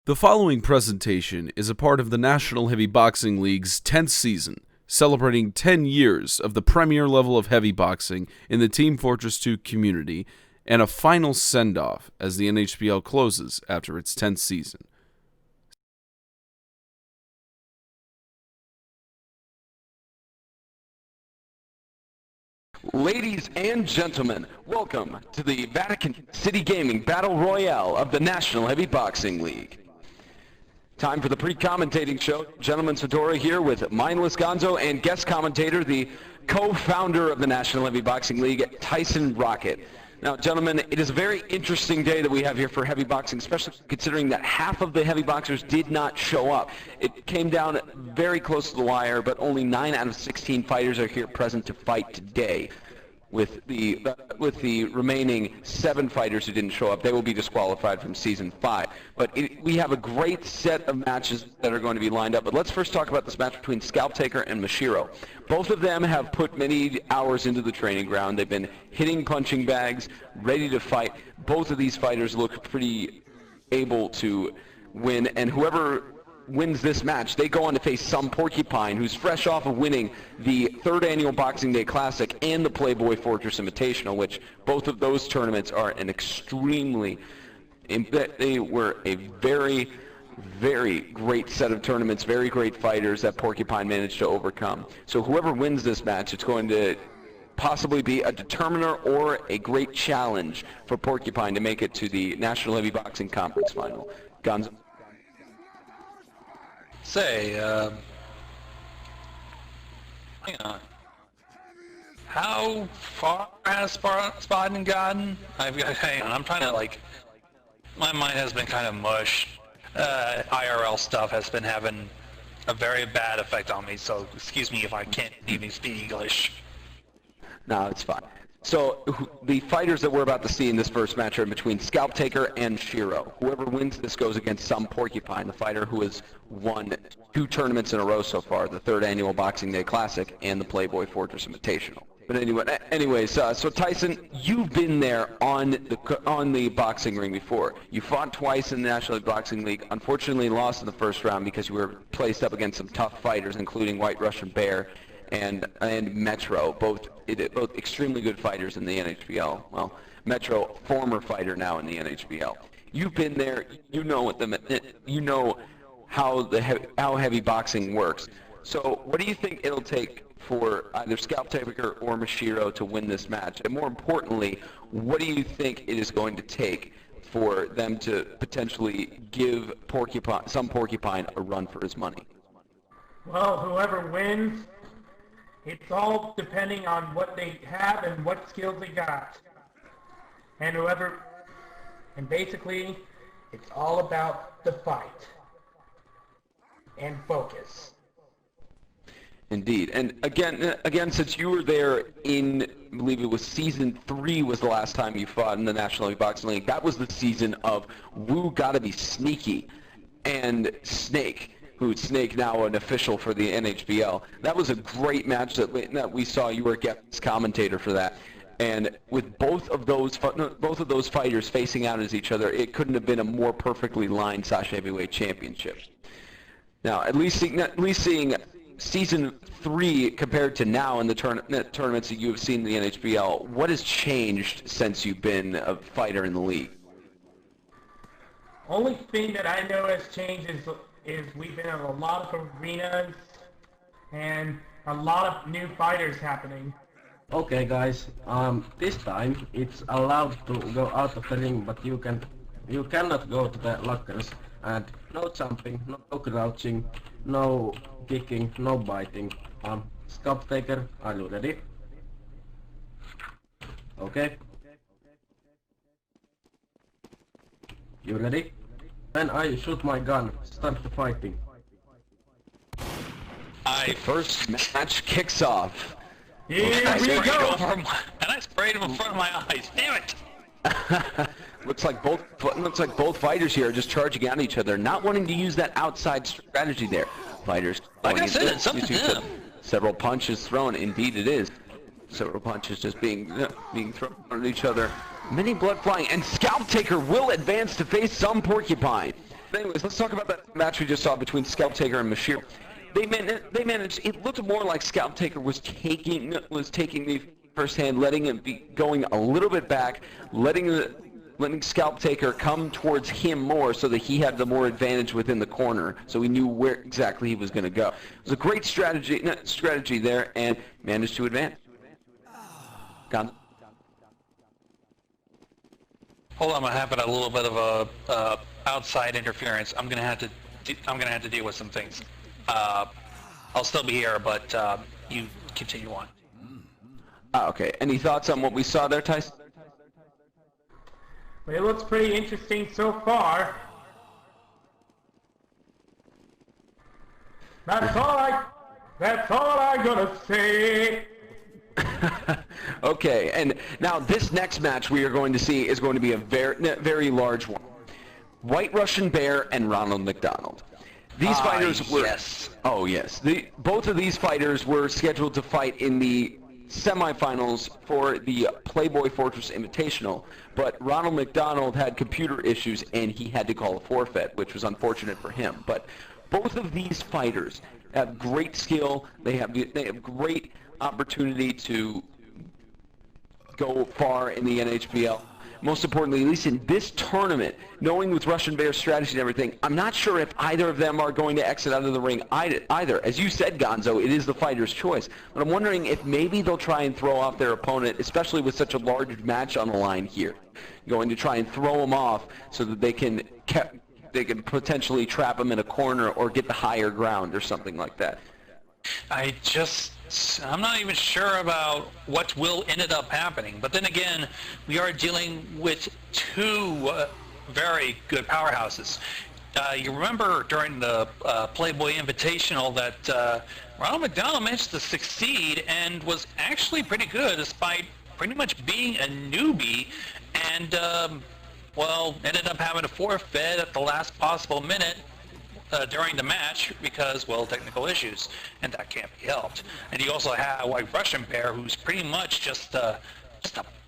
The following presentation is a part of the National Heavy Boxing League's 10th season, celebrating 10 years of the premier level of heavy boxing in the Team Fortress 2 community, and a final send-off as the NHBL closes after its 10th season. Ladies and gentlemen, welcome to the Vatican City Gaming Battle Royale of the National Heavy Boxing League. Time for the pre-commentating show. Gentleman Sadora here with Mindless Gonzo and guest commentator, the co-founder of the National Heavy Boxing League, Tyson Rocket. Now, gentlemen, it is a very interesting day that we have here for heavy boxing, especially considering that half of the heavy boxers did not show up. It came down very close to the wire, but only 9 out of 16 fighters are here present to fight today. With the remaining 7 fighters who didn't show up, they will be disqualified from Season 5. But we have a great set of matches that are going to be lined up. But let's first talk about this match between Scalp and Mashiro. Both of them have put many hours into the training ground. They've been hitting punching bags, ready to fight. Both of these fighters look pretty able to win, and whoever wins this match, they go on to face some Porcupine, who's fresh off of winning the 3rd Annual Boxing Day Classic and the Playboy Fortress Invitational, which both of those tournaments are an extremely, they were a very, very great set of tournaments, very great fighters that Porcupine managed to overcome. So whoever wins this match, it's going to possibly be a determiner or a great challenge for Porcupine to make it to the National Heavy Boxing Conference Final. Gonzo. Say, hang on. How far has Spartan gotten? Hang on, I'm trying to, like, my mind has been kind of mush. IRL stuff has been having a very bad effect on me, so excuse me if I can't even speak English. No, it's fine. So the fighters that we're about to see in this first match are in between Scalp and Mashiro. Whoever wins this goes against some Porcupine, the fighter who has won 2 tournaments in a row so far, the 3rd Annual Boxing Day Classic and the Playboy Fortress Invitational. But anyways, so Tyson, you've been there on the boxing ring before. You fought twice in the National Boxing League. Unfortunately, lost in the first round because you were placed up against some tough fighters, including White Russian Bear and Metro, both extremely good fighters in the NHBL. Well, Metro, former fighter now in the NHBL. You've been there. You know how heavy boxing works. So, what do you think it'll take for either Scalp or Mashiro to win this match? And more importantly, what do you think it is going to take for them to potentially give some Porcupine a run for his money? Well, whoever wins, it's all depending on what they have and what skills they got. And basically, it's all about the fight and focus. Indeed. And again, since you were there in, I believe it was Season 3 was the last time you fought in the National Heavy Boxing League. That was the season of Woo Gotta Be Sneaky and Snake, who's Snake now an official for the NHBL. That was a great match that we saw. You were a guest commentator for that. And with both of those fighters facing out as each other, it couldn't have been a more perfectly lined Sasha Heavyweight Championship. Now, at least seeing Season 3 compared to now in the tournaments that you have seen in the NHBL, what has changed since you've been a fighter in the league? Only thing that I know has changed is we've been in a lot of arenas and a lot of new fighters happening. Okay guys, this time it's allowed to go out of the ring, but you cannot go to the lockers, and no jumping, no crouching, no kicking, no biting. Scalp, are you ready? Okay. You ready? When I shoot my gun, start the fighting. First match kicks off. Here we go! And I sprayed him in front of my eyes. Damn it! Looks like both fighters here are just charging at each other, not wanting to use that outside strategy there. Fighters like I said, it's up to them. Several punches thrown. Indeed, it is. Several punches just being thrown at each other. Many blood flying, and Scalp will advance to face some Porcupine. anyways, let's talk about that match we just saw between Scalp and Mashiro. They managed. It looked more like Scalp was taking the first hand, letting him be going a little bit back, letting Scalp come towards him more, so that he had the more advantage within the corner, so he knew where exactly he was going to go. It was a great strategy there, and managed to advance. Hold on, I'm having a little bit of a outside interference. I'm gonna have to deal with some things. I'll still be here, but you continue on. Okay. Any thoughts on what we saw there, Tyson? But it looks pretty interesting so far. That's all I'm gonna say. Okay, and now this next match we are going to see is going to be a very large one. White Russian Bear and Ronald McDonald. These fighters were... Yes. Oh, yes. Both of these fighters were scheduled to fight in the semifinals for the Playboy Fortress Invitational, but Ronald McDonald had computer issues and he had to call a forfeit, which was unfortunate for him. But both of these fighters have great skill. They have great opportunity to go far in the NHBL. Most importantly, at least in this tournament, knowing with Russian Bear's strategy and everything, I'm not sure if either of them are going to exit out of the ring either. As you said, Gonzo, it is the fighter's choice. But I'm wondering if maybe they'll try and throw off their opponent, especially with such a large match on the line here. Going to try and throw them off so that they can potentially trap them in a corner or get the higher ground or something like that. I'm not even sure about what will end up happening. But then again, we are dealing with two very good powerhouses. You remember during the Playboy Invitational that Ronald McDonald managed to succeed and was actually pretty good despite pretty much being a newbie, and well, ended up having to forfeit at the last possible minute during the match because, well, technical issues, and that can't be helped. And you also have White Russian Bear, who's pretty much just a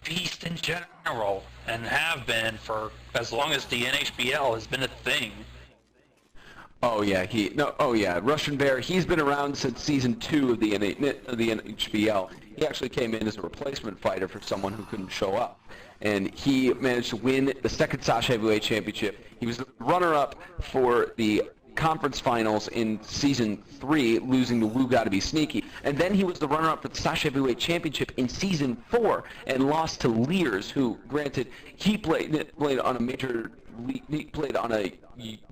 beast in general, and have been for as long as the NHBL has been a thing. Oh yeah, Russian Bear. He's been around since season 2 of the NHBL. He actually came in as a replacement fighter for someone who couldn't show up, and he managed to win the second Sasha Heavyweight Championship. He was the runner-up for the conference finals in season 3, losing to Wu Gotta Be Sneaky, and then he was the runner-up for the Sasha Heavyweight Championship in season 4 and lost to Lears, who, granted, he played on a major league, he played on a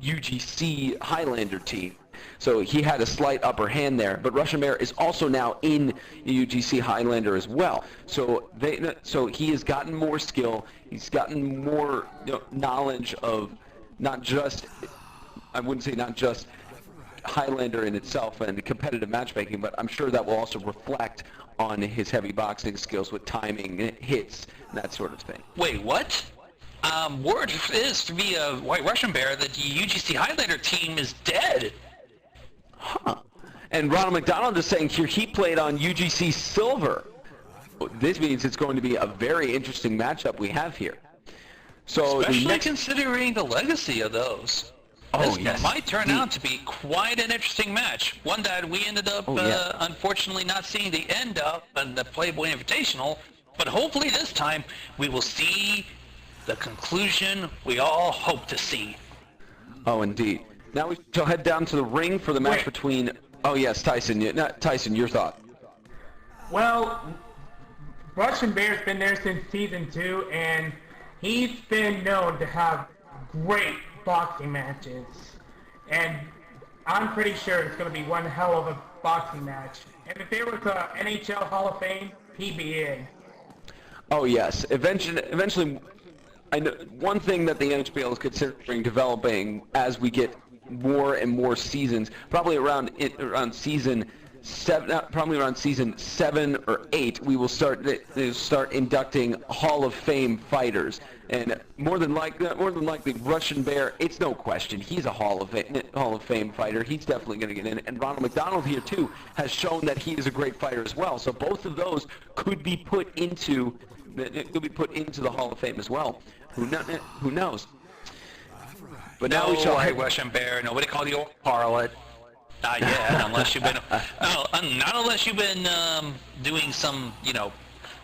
UGC Highlander team, so he had a slight upper hand there. But Russian Bear is also now in the UGC Highlander as well, so he has gotten more skill. He's gotten more knowledge of not just, I wouldn't say not just Highlander in itself and competitive matchmaking, but I'm sure that will also reflect on his heavy boxing skills with timing, hits, and that sort of thing. Wait, what? Word is to be a White Russian Bear that the UGC Highlander team is dead. Huh. And Ronald McDonald is saying here he played on UGC Silver. This means it's going to be a very interesting matchup we have here. So especially considering the legacy of those. This might turn out to be quite an interesting match. One that we ended up, unfortunately, not seeing the end of in the Playboy Invitational. But hopefully this time we will see the conclusion we all hope to see. Oh, indeed. Now we shall head down to the ring for the match between... Oh, yes, Tyson. Tyson, your thought. Well, Russian Bear's been there since season 2, and he's been known to have great boxing matches, and I'm pretty sure it's going to be one hell of a boxing match. And if there was a NHL Hall of Fame, he'd be in. Oh yes, eventually. I know one thing that the NHBL is considering developing as we get more and more seasons, probably around season 7, probably around season 7 or 8, we will start inducting Hall of Fame fighters. And more than likely, Russian Bear, it's no question, he's a Hall of Fame fighter. He's definitely going to get in. And Ronald McDonald here too has shown that he is a great fighter as well. So both of those could be put into the Hall of Fame as well. Who knows? But now we shall White Russian Bear. Nobody called you a harlot. Not yet, unless you've been. Not unless you've been doing some,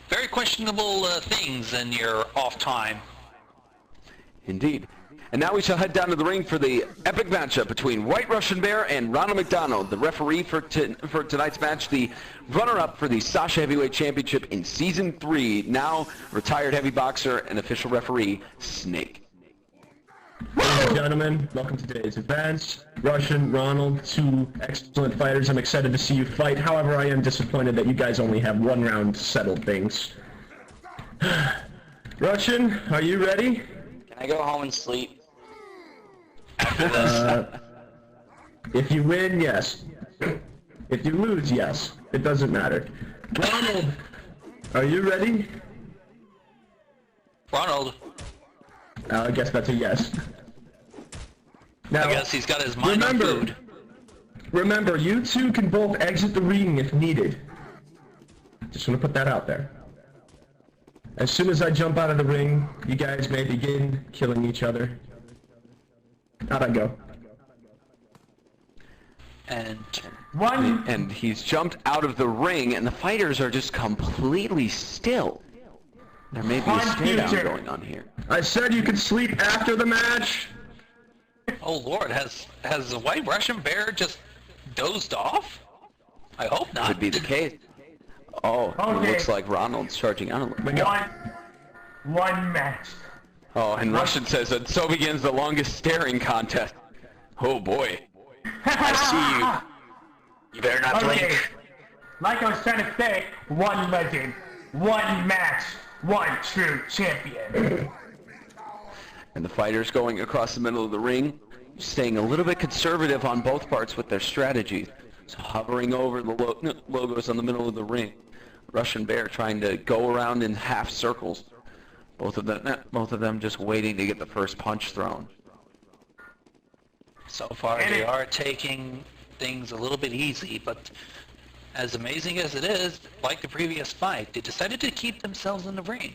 very questionable things in your off time. Indeed. And now we shall head down to the ring for the epic matchup between White Russian Bear and Ronald McDonald, the referee for tonight's match, the runner-up for the Sasha Heavyweight Championship in Season 3, now retired heavy boxer and official referee, Snake. Ladies and gentlemen, welcome to today's events. Russian, Ronald, two excellent fighters. I'm excited to see you fight. However, I am disappointed that you guys only have one round to settle things. Russian, are you ready? Can I go home and sleep? After this. If you win, yes. If you lose, yes. It doesn't matter. Ronald, are you ready? Ronald. I guess that's a yes. Now, I guess he's got his mind on food. Remember, you two can both exit the ring if needed. Just want to put that out there. As soon as I jump out of the ring, you guys may begin killing each other. How'd I go? And he's jumped out of the ring, and the fighters are just completely still. There may be a stare down going on here. I said you could sleep after the match. Oh Lord, has the White Russian Bear just dozed off? I hope not. Could be the case. Oh, it looks like Ronald's charging out a little bit. One match. Oh, and Russian says that so begins the longest staring contest. Oh boy. I see you. You better not blink. Like I was trying to say, one legend, one match, one true champion. And the fighters going across the middle of the ring, staying a little bit conservative on both parts with their strategies. So hovering over the logos on the middle of the ring. Russian Bear trying to go around in half circles. Both of them just waiting to get the first punch thrown. So far, they are taking things a little bit easy, but as amazing as it is, like the previous fight, they decided to keep themselves in the ring.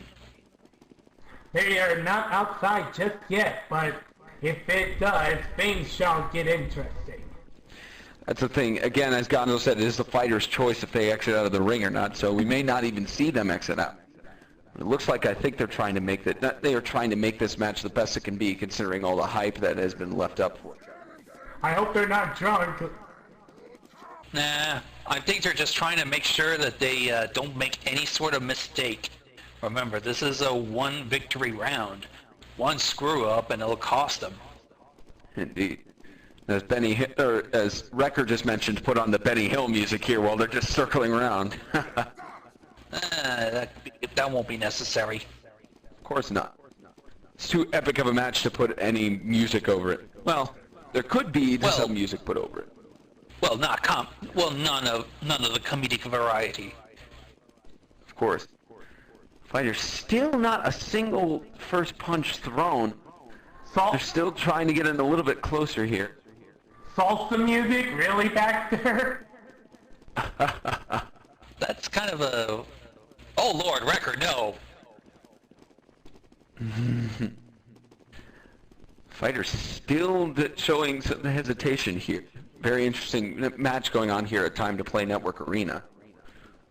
They are not outside just yet, but if it does, things shall get interesting. That's the thing. Again, as Gonzo said, it is the fighter's choice if they exit out of the ring or not, so we may not even see them exit out. It looks like I think they're trying to make that. They are trying to make this match the best it can be, considering all the hype that has been left up for it. I hope they're not drunk. Nah, I think they're just trying to make sure that they don't make any sort of mistake. Remember, this is a one victory round. One screw up and it'll cost them. Indeed. As Wrecker just mentioned, put on the Benny Hill music here while they're just circling around. That won't be necessary. Of course not. It's too epic of a match to put any music over it. Well, there could be some music put over it. Well, none of the comedic variety. Of course. Fighter's still not a single first punch thrown. They're still trying to get in a little bit closer here. Salsa music really back there? That's kind of a... Oh Lord, Wrecker, no! Fighter's still showing some hesitation here. Very interesting match going on here at Time to Play Network Arena.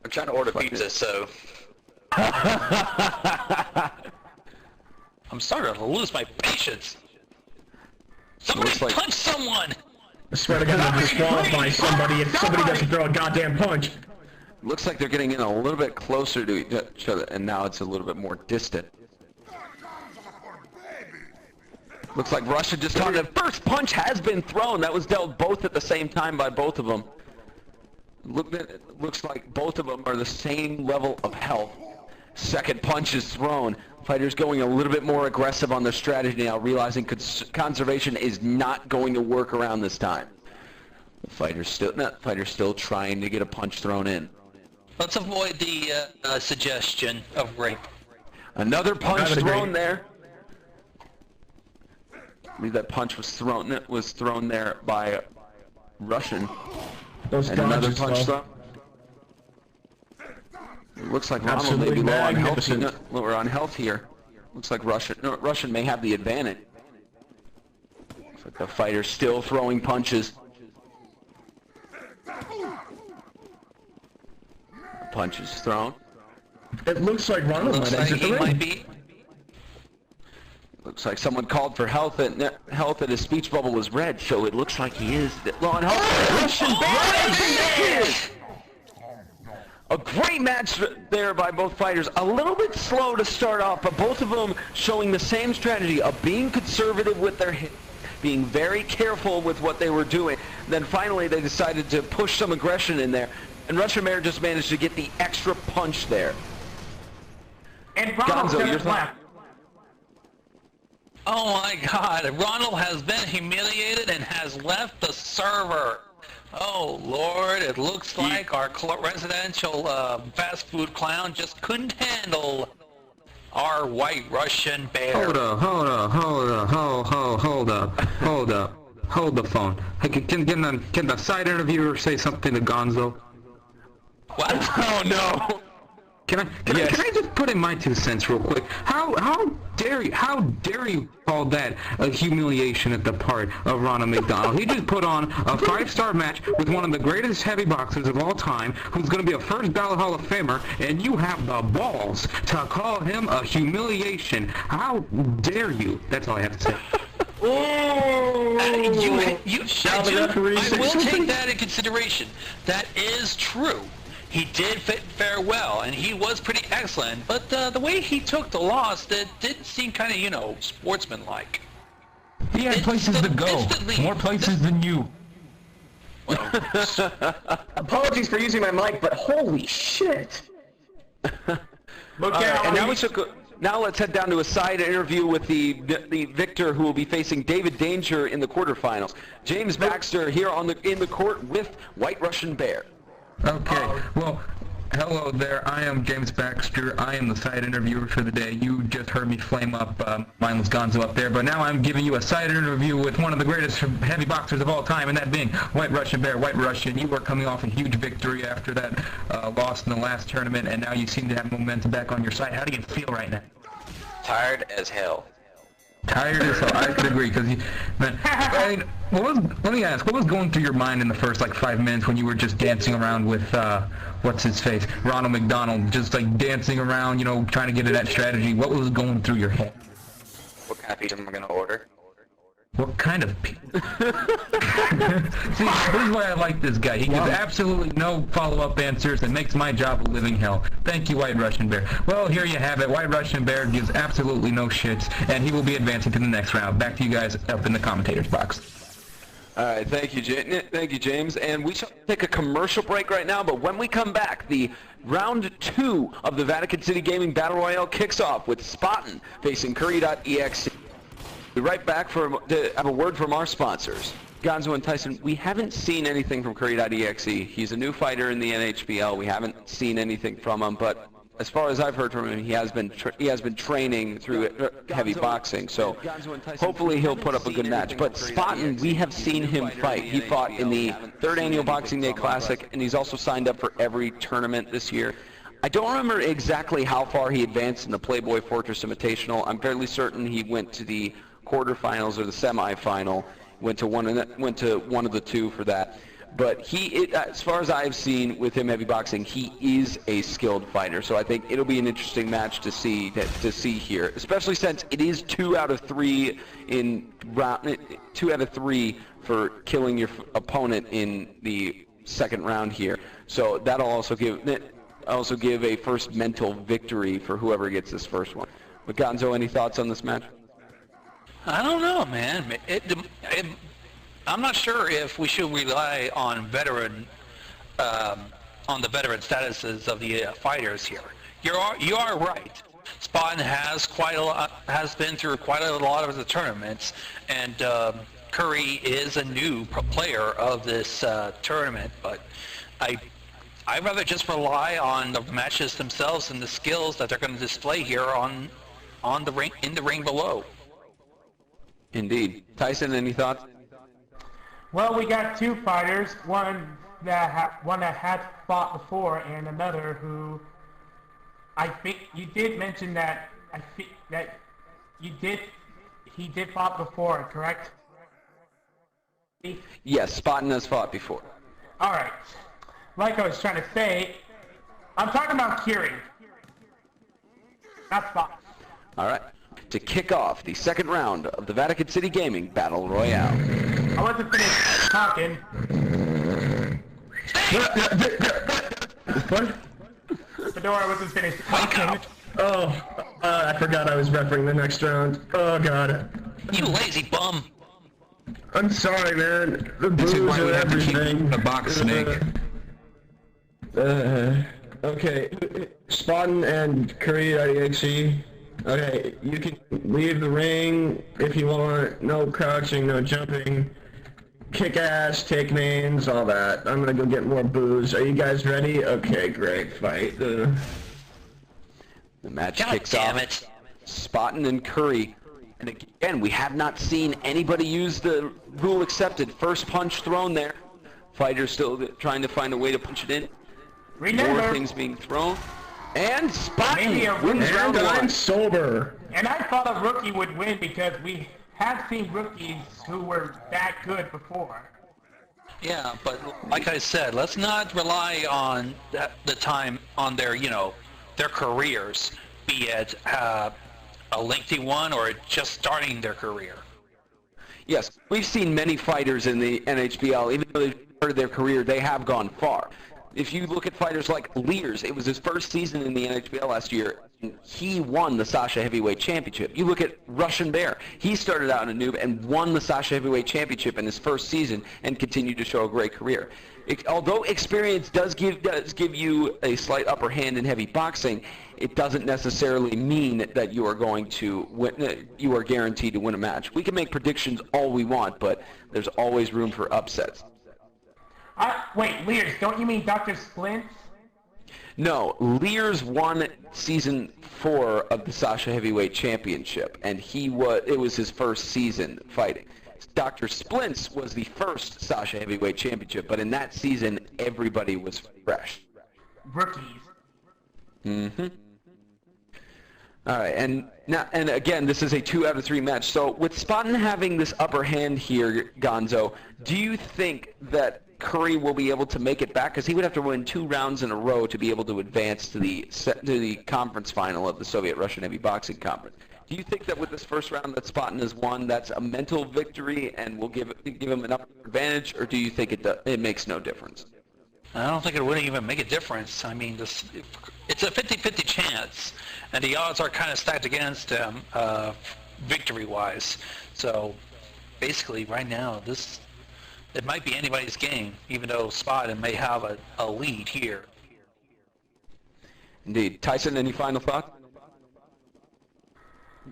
I'm trying to order pizza, so... I'm starting to lose my patience! Somebody punch someone! I swear to God, I'll disqualify somebody if somebody doesn't throw a goddamn punch. Looks like they're getting in a little bit closer to each other, and now it's a little bit more distant. Looks like Russia just found the first punch has been thrown. That was dealt both at the same time by both of them. Looks like both of them are the same level of health. Second punch is thrown. Fighters going a little bit more aggressive on their strategy now, realizing conservation is not going to work around this time. The fighter's still trying to get a punch thrown in. Let's avoid the suggestion of rape. Another punch thrown there. I believe that punch was thrown there by Russian. Those and another punch thrown. It looks like Ronald may be lower on health here. Looks like Russian may have the advantage. But the fighter still throwing punches. Punches thrown. It looks like Ronald might exit the ring. Looks like someone called for health and his speech bubble was red, so it looks like he is low on health. Russian Bear! A great match there by both fighters. A little bit slow to start off, but both of them showing the same strategy of being conservative with their hits, being very careful with what they were doing. Then finally they decided to push some aggression in there, and Russian Bear just managed to get the extra punch there. And Ronald Gonzo, just left. Oh my God, Ronald has been humiliated and has left the server. Oh Lord, it looks like our residential fast food clown just couldn't handle our White Russian Bear. Hold up, hold the phone. Hey, can the side interviewer say something to Gonzo? What? Oh no! Can I just put in my 2 cents real quick? How dare you call that a humiliation at the part of Ronald McDonald? He just put on a 5-star match with one of the greatest heavy boxers of all time, who's going to be a first ballot Hall of Famer, and you have the balls to call him a humiliation. How dare you? That's all I have to say. I will take that in consideration. That is true. He did fare well, and he was pretty excellent, but the way he took the loss, it did seem kind of, you know, sportsmanlike. He had places to go. More places than you. Apologies for using my mic, but holy shit! Now let's head down to a side interview with the victor, who will be facing David Danger in the quarterfinals. James Baxter here in the court with White Russian Bear. Okay, well, hello there. I am James Baxter. I am the side interviewer for the day. You just heard me flame up mindless Gonzo up there, but now I'm giving you a side interview with one of the greatest heavy boxers of all time, and that being White Russian Bear. White Russian, you were coming off a huge victory after that loss in the last tournament, and now you seem to have momentum back on your side. How do you feel right now? Tired as hell. Tired as hell. I could agree, because let me ask, what was going through your mind in the first 5 minutes when you were just dancing around with what's his face, Ronald McDonald, just dancing around, you know, trying to get to that strategy? What was going through your head? What kind of pizza am I gonna order? What kind of pizza? See, this is why I like this guy. He gives absolutely no follow-up answers and makes my job a living hell. Thank you, White Russian Bear. Well, here you have it. White Russian Bear gives absolutely no shits, and he will be advancing to the next round. Back to you guys up in the commentators box. All right, thank you, James. And we shall take a commercial break right now, but when we come back, the round 2 of the Vatican City Gaming Battle Royale kicks off with Spartan facing Curry.exe. We'll be right back to have a word from our sponsors. Gonzo and Tyson, we haven't seen anything from Curry.exe. He's a new fighter in the NHBL. We haven't seen anything from him, but as far as I've heard from him, he has been training through heavy boxing, so hopefully he'll put up a good match. But Spartan, we have seen him fight. He fought in the 3rd Annual Boxing Day Classic, and he's also signed up for every tournament this year. I don't remember exactly how far he advanced in the Playboy Fortress Invitational. I'm fairly certain he went to the quarterfinals or the semifinal. Went to one of the two for that. But as far as I've seen with him heavy boxing, he is a skilled fighter. So I think it'll be an interesting match to see here, especially since it is 2 out of 3 for killing your opponent in the 2nd round here. So that'll also give a first mental victory for whoever gets this first one. But Gonzo, any thoughts on this match? I don't know, man. I'm not sure if we should rely on the veteran statuses of the fighters here. You are right. Spartan has been through quite a lot of the tournaments, and Curry is a new player of this tournament. But I'd rather just rely on the matches themselves and the skills that they're going to display here in the ring below. Indeed. Tyson, any thoughts? Well, we got 2 fighters, one that had fought before, and another who I think you did mention he did fought before, correct? Yes, Spartan has fought before. Alright. Like I was trying to say, I'm talking about Curry. Not Spot. Alright. To kick off the second round of the Vatican City Gaming Battle Royale. I wasn't finished talking. What? Fedora wasn't finished talking. Oh, I forgot I was refereeing the next round. Oh god. You lazy bum. I'm sorry, man. The This is booze why and we have to keep everything. the box snake. Okay. Spartan and Curry.exe. Okay, you can leave the ring if you want. No crouching, no jumping. Kick ass, take names, all that. I'm gonna go get more booze. Are you guys ready? Okay, great. Fight. The match kicks off. It. Spartan and Curry. And again, we have not seen anybody use the rule accepted. First punch thrown there. Fighter still trying to find a way to punch it in. Remember, More things being thrown. And Spartan Maybe a wins rookie. round And I'm one. sober. and I thought a rookie would win because we have seen rookies who were that good before. Yeah, but like I said, let's not rely on the time on their, their careers, be it a lengthy one or just starting their career. Yes, we've seen many fighters in the NHBL, even though they've started their career, they have gone far. If you look at fighters like Lears, it was his first season in the NHBL last year, and he won the Sasha Heavyweight Championship. You look at Russian Bear, he started out in a noob and won the Sasha Heavyweight Championship in his first season and continued to show a great career. Although experience does give you a slight upper hand in heavy boxing, it doesn't necessarily mean that you are going to win, you are guaranteed to win a match. We can make predictions all we want, but there's always room for upsets. Wait, Lears, don't you mean Dr. Splints? No, Lears won season 4 of the Sasha Heavyweight Championship, and it was his first season fighting. Dr. Splints was the first Sasha Heavyweight Championship, but in that season, everybody was fresh. Rookies. Mm-hmm. All right, and again, this is a 2 out of 3 match. So with Spartan having this upper hand here, Gonzo, do you think that Curry will be able to make it back? Because he would have to win 2 rounds in a row to be able to advance to the conference final of the Soviet-Russian Heavy Boxing Conference. Do you think that with this first round that Spartan has won, that's a mental victory and will give him an upper advantage, or do you think it makes no difference? I don't think it would even make a difference. I mean, it's a 50-50 chance, and the odds are kind of stacked against him, victory-wise. So, basically, right now, it might be anybody's game, even though Spartan may have a lead here. Indeed. Tyson, any final thoughts?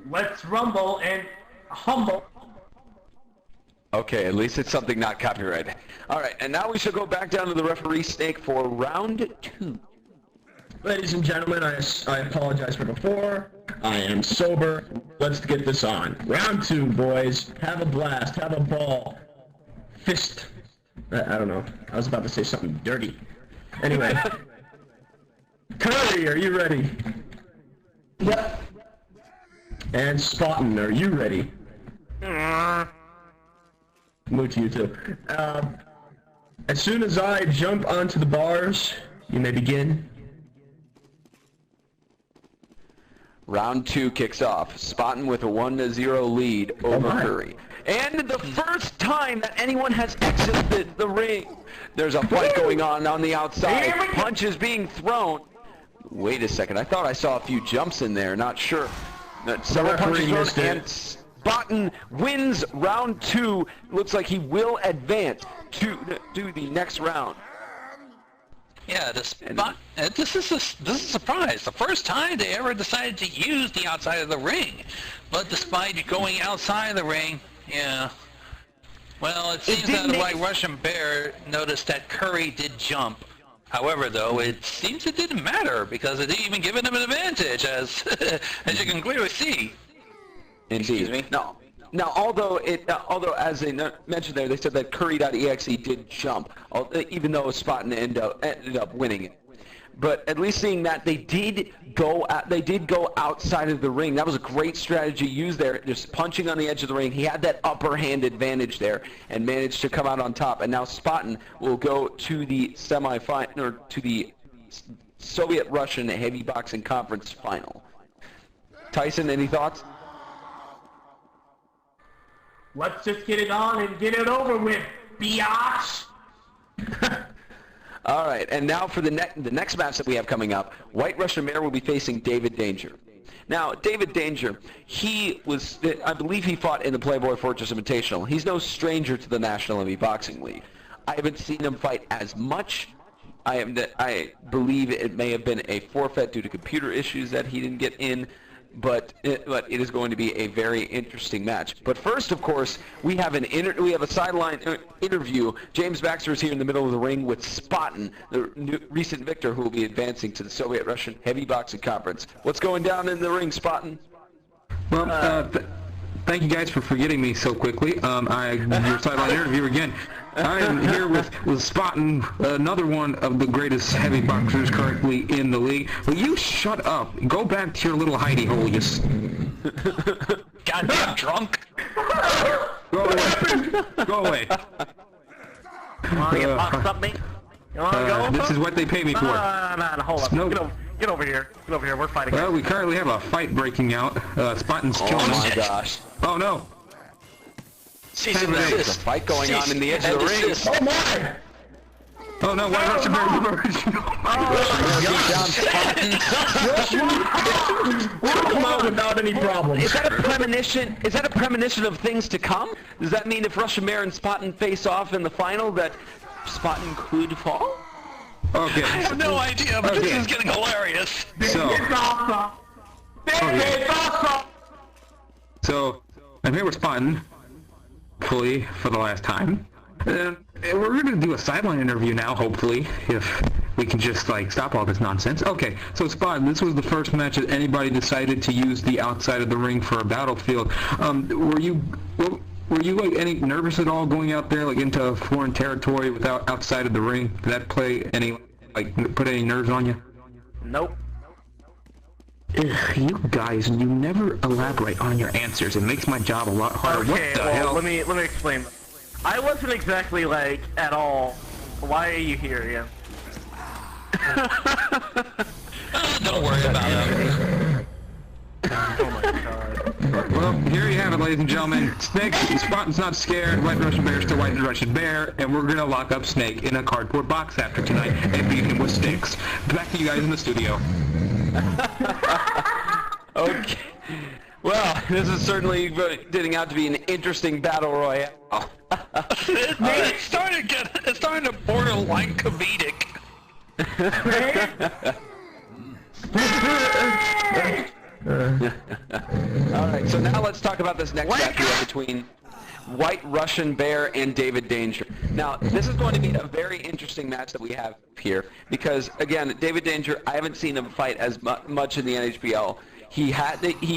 Let's rumble and humble. Okay, at least it's something not copyrighted. All right, and now we shall go back down to the referee snake for round 2. Ladies and gentlemen, I apologize for before. I am sober. Let's get this on. Round 2, boys. Have a blast. Have a ball. Fist. I don't know. I was about to say something dirty. Anyway. Curry, are you ready? Yep. And Spartan, are you ready? Move to you too. As soon as I jump onto the bars, you may begin. Round 2 kicks off. Spartan with a 1-0 lead over Curry. And the first time that anyone has exited the ring. There's a fight going on the outside. Punches being thrown. Wait a second. I thought I saw a few jumps in there. Not sure. Several punches thrown, and Spartan wins round 2. Looks like he will advance to the next round. Yeah, this is a surprise. The first time they ever decided to use the outside of the ring. But despite going outside of the ring, yeah. Well, it seems that the White Russian Bear noticed that Curry did jump. However, though, it seems it didn't matter because it didn't even give him an advantage, as as you can clearly see. Indeed. Excuse me? No. Now, although as they mentioned there, they said that Curry.exe did jump, even though Spartan ended up winning it. But at least seeing that they did go outside of the ring. That was a great strategy used there, just punching on the edge of the ring. He had that upper hand advantage there and managed to come out on top. And now Spartan will go to the semifinal, or to the Soviet-Russian Heavy Boxing Conference final. Tyson, any thoughts? Let's just get it on and get it over with, biatch! All right, and now for the next match that we have coming up, White Russian Bear will be facing David Danger. Now, David Danger, I believe he fought in the Playboy Fortress Invitational. He's no stranger to the National Heavy Boxing League. I haven't seen him fight as much. I believe it may have been a forfeit due to computer issues that he didn't get in. But it is going to be a very interesting match. But first, of course, we have a sideline interview. James Baxter is here in the middle of the ring with Spartan, the recent victor who will be advancing to the Soviet-Russian Heavy Boxing Conference. What's going down in the ring, Spartan? Well, thank you guys for forgetting me so quickly. Your sideline interview again. I am here with Spartan, another one of the greatest heavy boxers currently in the league. Will you shut up? Go back to your little hidey hole, you goddamn drunk. Go away. Go away. Wanna get boxed up, mate? You wanna go? This is what they pay me for. Hold up. Nope. Get over here. Get over here. We're fighting. Well, we currently have a fight breaking out. Spartan's killing us. Oh my gosh. Oh no. There's a fight going on in the edge of the ring. Oh my! Oh no, White Russian Bear! Come out without any problems. Is that a premonition of things to come? Does that mean if Russian Bear and Spartan face off in the final that Spartan could fall? Okay. I have no idea, but this is getting hilarious. So, I'm here with Spartan, hopefully for the last time. And we're going to do a sideline interview now, hopefully, if we can just, stop all this nonsense. Okay, so Spartan, this was the first match that anybody decided to use the outside of the ring for a battlefield. Were you any nervous at all going out there, into foreign territory without outside of the ring? Did that play any, put any nerves on you? Nope. Ugh, you guys, you never elaborate on your answers. It makes my job a lot harder. Okay, What the hell? let me explain. I wasn't exactly at all. Why are you here, Ian? Don't worry about it. Oh my god. Well, here you have it, ladies and gentlemen. Snake, Spartan's not scared. White Russian Bear is still White Russian Bear, and we're gonna lock up Snake in a cardboard box after tonight and beat him with sticks. Back to you guys in the studio. Okay. Well, this is certainly getting out to be an interesting battle royale. It's starting to borderline comedic. Alright, so now let's talk about this next match we have between White Russian Bear and David Danger. Now, this is going to be a very interesting match that we have here because, again, David Danger, I haven't seen him fight as much in the NHBL. He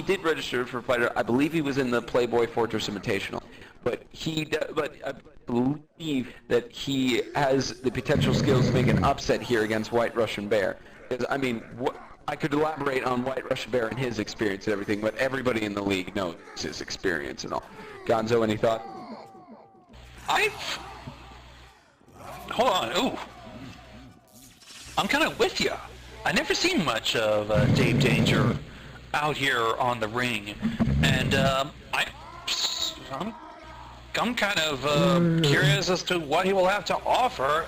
did register for fighter. I believe he was in the Playboy Fortress Invitational, but I believe that he has the potential skills to make an upset here against White Russian Bear. Because I mean, I could elaborate on White Russian Bear and his experience and everything, but everybody in the league knows his experience and all. Gonzo, any thought? Hold on. Ooh. I'm kind of with you. I never seen much of Dave Danger out here on the ring, and I'm kind of curious as to what he will have to offer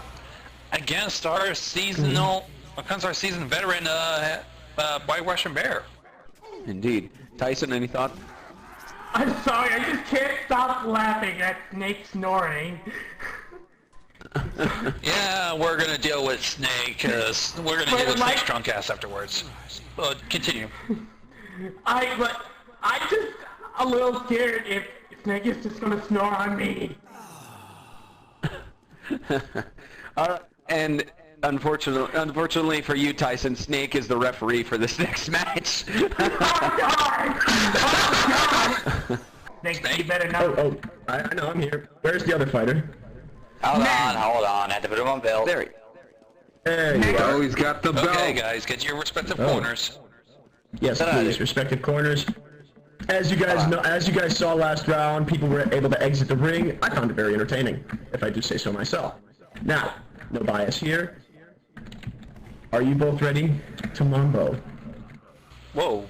against our seasoned veteran White Russian Bear. Indeed. Tyson, any thought? I'm sorry, I just can't stop laughing at Snake snoring. Yeah, we're gonna deal with Snake. We're gonna deal with Snake's drunk ass afterwards. Continue. I'm just a little scared if Snake is just gonna snore on me. Alright, and unfortunately for you, Tyson, Snake is the referee for this next match. Oh God! Oh God! Snake, you better know. I know, I'm here. Where's the other fighter? Hold on. I had to put him on belt. There he There you are. Oh, he's got the belt. Okay, guys, get your respective corners. Yes, please, respective corners. As you guys saw last round, people were able to exit the ring. I found it very entertaining, if I do say so myself. Now, no bias here. Are you both ready to mambo? Whoa.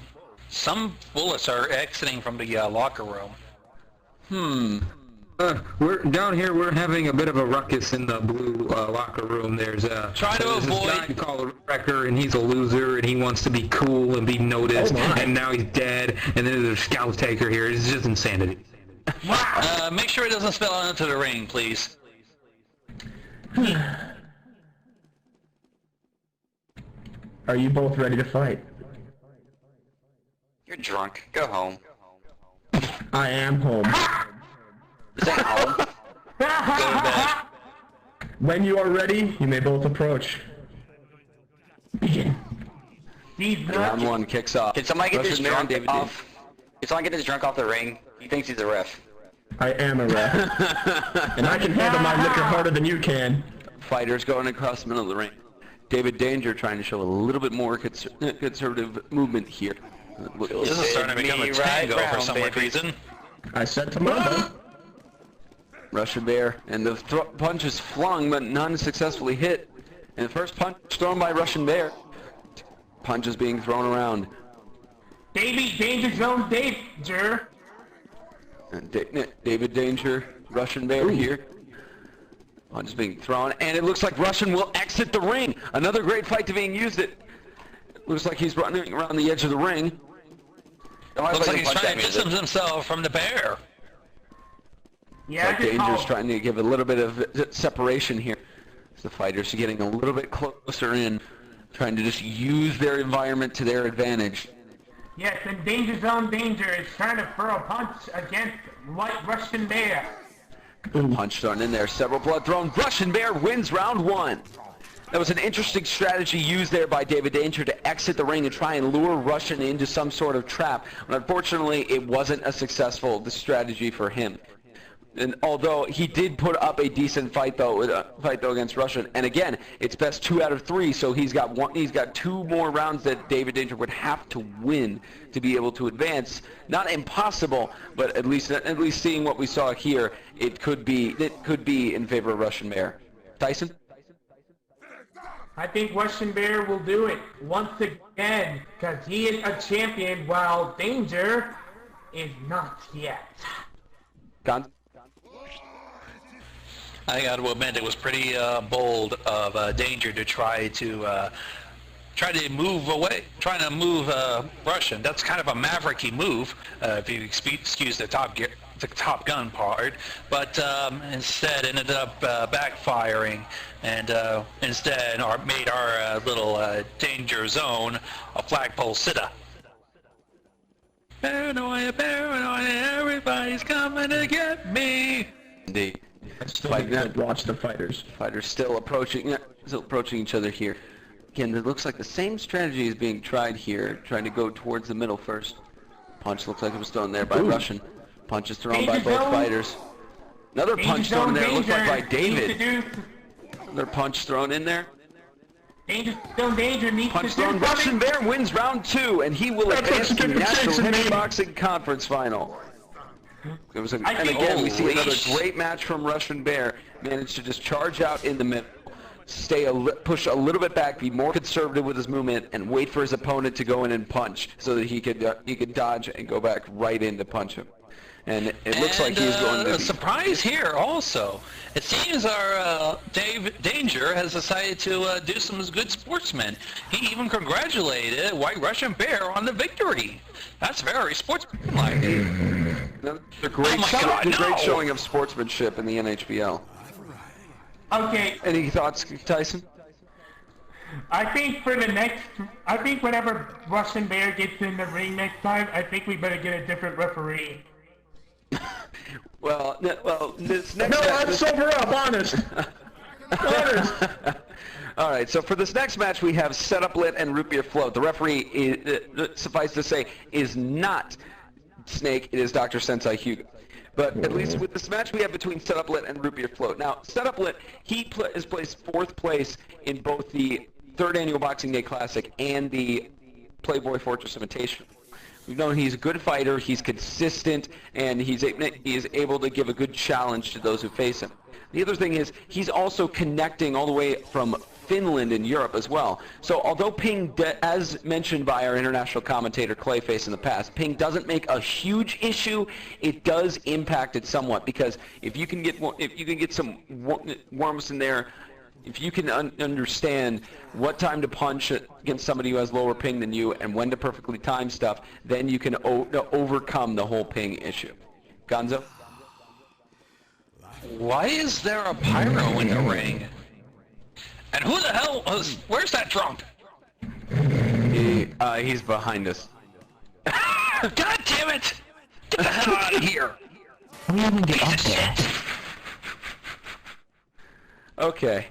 Some bullets are exiting from the locker room. We're down here. We're having a bit of a ruckus in the blue locker room. There's Try to there's avoid. this guy called a wrecker, and he's a loser, and he wants to be cool and be noticed. And now he's dead. And then there's a Scalp taker here. It's just insanity. Make sure it doesn't spill out into the ring, please. Are you both ready to fight? You're drunk. Go home. I am home. Is that home? Go to bed. When you are ready, you may both approach. Begin. Round one kicks off. Can somebody get this Russian man, drunk David off? Can someone get this drunk off the ring? He thinks he's a ref. I am a ref. And I can handle my liquor harder than you can. Fighters going across the middle of the ring. David Danger trying to show a little bit more conservative movement here. This is starting to become a tango for some reason. I said to mambo. Russian Bear, and the punch is flung but none successfully hit. And the first punch thrown by Russian Bear. Punches being thrown around. Danger Zone Danger. And David Danger, Russian Bear here. Punch is being thrown, and it looks like Russian will exit the ring. Another great fight to being used. It looks like he's running around the edge of the ring. Looks like he's trying to distance himself from the bear. Yeah, like Danger's trying to give a little bit of separation here. The fighters are getting a little bit closer in, trying to just use their environment to their advantage. Yes, and Danger Zone Danger is trying to throw a punch against White Russian Bear. Punch thrown in there, several blood thrown. Russian Bear wins round one. That was an interesting strategy used there by David Danger to exit the ring and try and lure Russian into some sort of trap. But unfortunately, it wasn't a successful strategy for him. And although he did put up a decent fight though against Russian, and again, it's best 2 out of 3, so he's got 2 more rounds that David Danger would have to win to be able to advance. Not impossible, but at least seeing what we saw here, it could be in favor of Russian Bear. Tyson? I think Russian Bear will do it once again, because he is a champion while Danger is not yet. Gon? I got to admit, it was pretty bold of Danger to try to move away, trying to move Russian. That's kind of a mavericky move, if you excuse the Top Gun part. But instead, ended up backfiring, and instead made our little danger zone a flagpole sitter. Paranoia, paranoia, everybody's coming to get me. Indeed. I still need to watch the fighters. Fighters still approaching each other here. Again, it looks like the same strategy is being tried here, trying to go towards the middle first. Punch looks like it was thrown there by Russian. Punch is thrown by both fighters. Another punch thrown in there, looks like by David. Another punch thrown in there. Danger needs punch to thrown. Russian Bear wins round 2, and he will advance to the National Heavy Boxing Conference Final. It was and again, we see another great match from Russian Bear. Managed to just charge out in the middle, push a little bit back, be more conservative with his movement, and wait for his opponent to go in and punch, so that he could dodge and go back right in to punch him. And it looks like he's going to... a surprise here also. It seems our Danger has decided to do some good sportsman. He even congratulated White Russian Bear on the victory. That's very sportsmanlike. The great showing of sportsmanship in the NHBL. Okay. Any thoughts, Tyson? I think whenever Russian Bear gets in the ring next time, I think we better get a different referee. Well, this next... No, let's sober up, honest. Honest. All right, so for this next match, we have Setuplet and Root Beer Float. The referee, suffice to say, is not Snake. It is Dr. Sensei Hugo. But at least with this match we have between Setuplet and Root Beer Float. Now, Setuplet, he has placed 4th place in both the 3rd Annual Boxing Day Classic and the Playboy Fortress Invitational. We've known he's a good fighter, he's consistent, and he is able to give a good challenge to those who face him. The other thing is, he's also connecting all the way from Finland and Europe as well. So although ping, as mentioned by our international commentator Clayface in the past, ping doesn't make a huge issue. It does impact it somewhat, because if you can get some warmth in there, if you can understand what time to punch against somebody who has lower ping than you and when to perfectly time stuff, then you can overcome the whole ping issue. Gonzo? Why is there a pyro in the ring? And who the hell where's that drunk? He's behind us. God damn it! Get the hell out of here! Okay.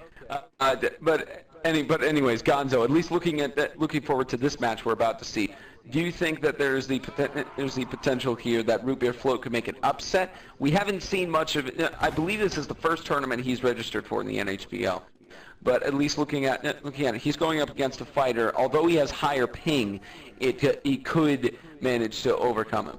But anyways, Gonzo, at least looking forward to this match we're about to see. Do you think that there's the potential here that Root Beer Float could make an upset? We haven't seen much of it. I believe this is the first tournament he's registered for in the NHBL. But at least looking at it, he's going up against a fighter. Although he has higher ping, he could manage to overcome him.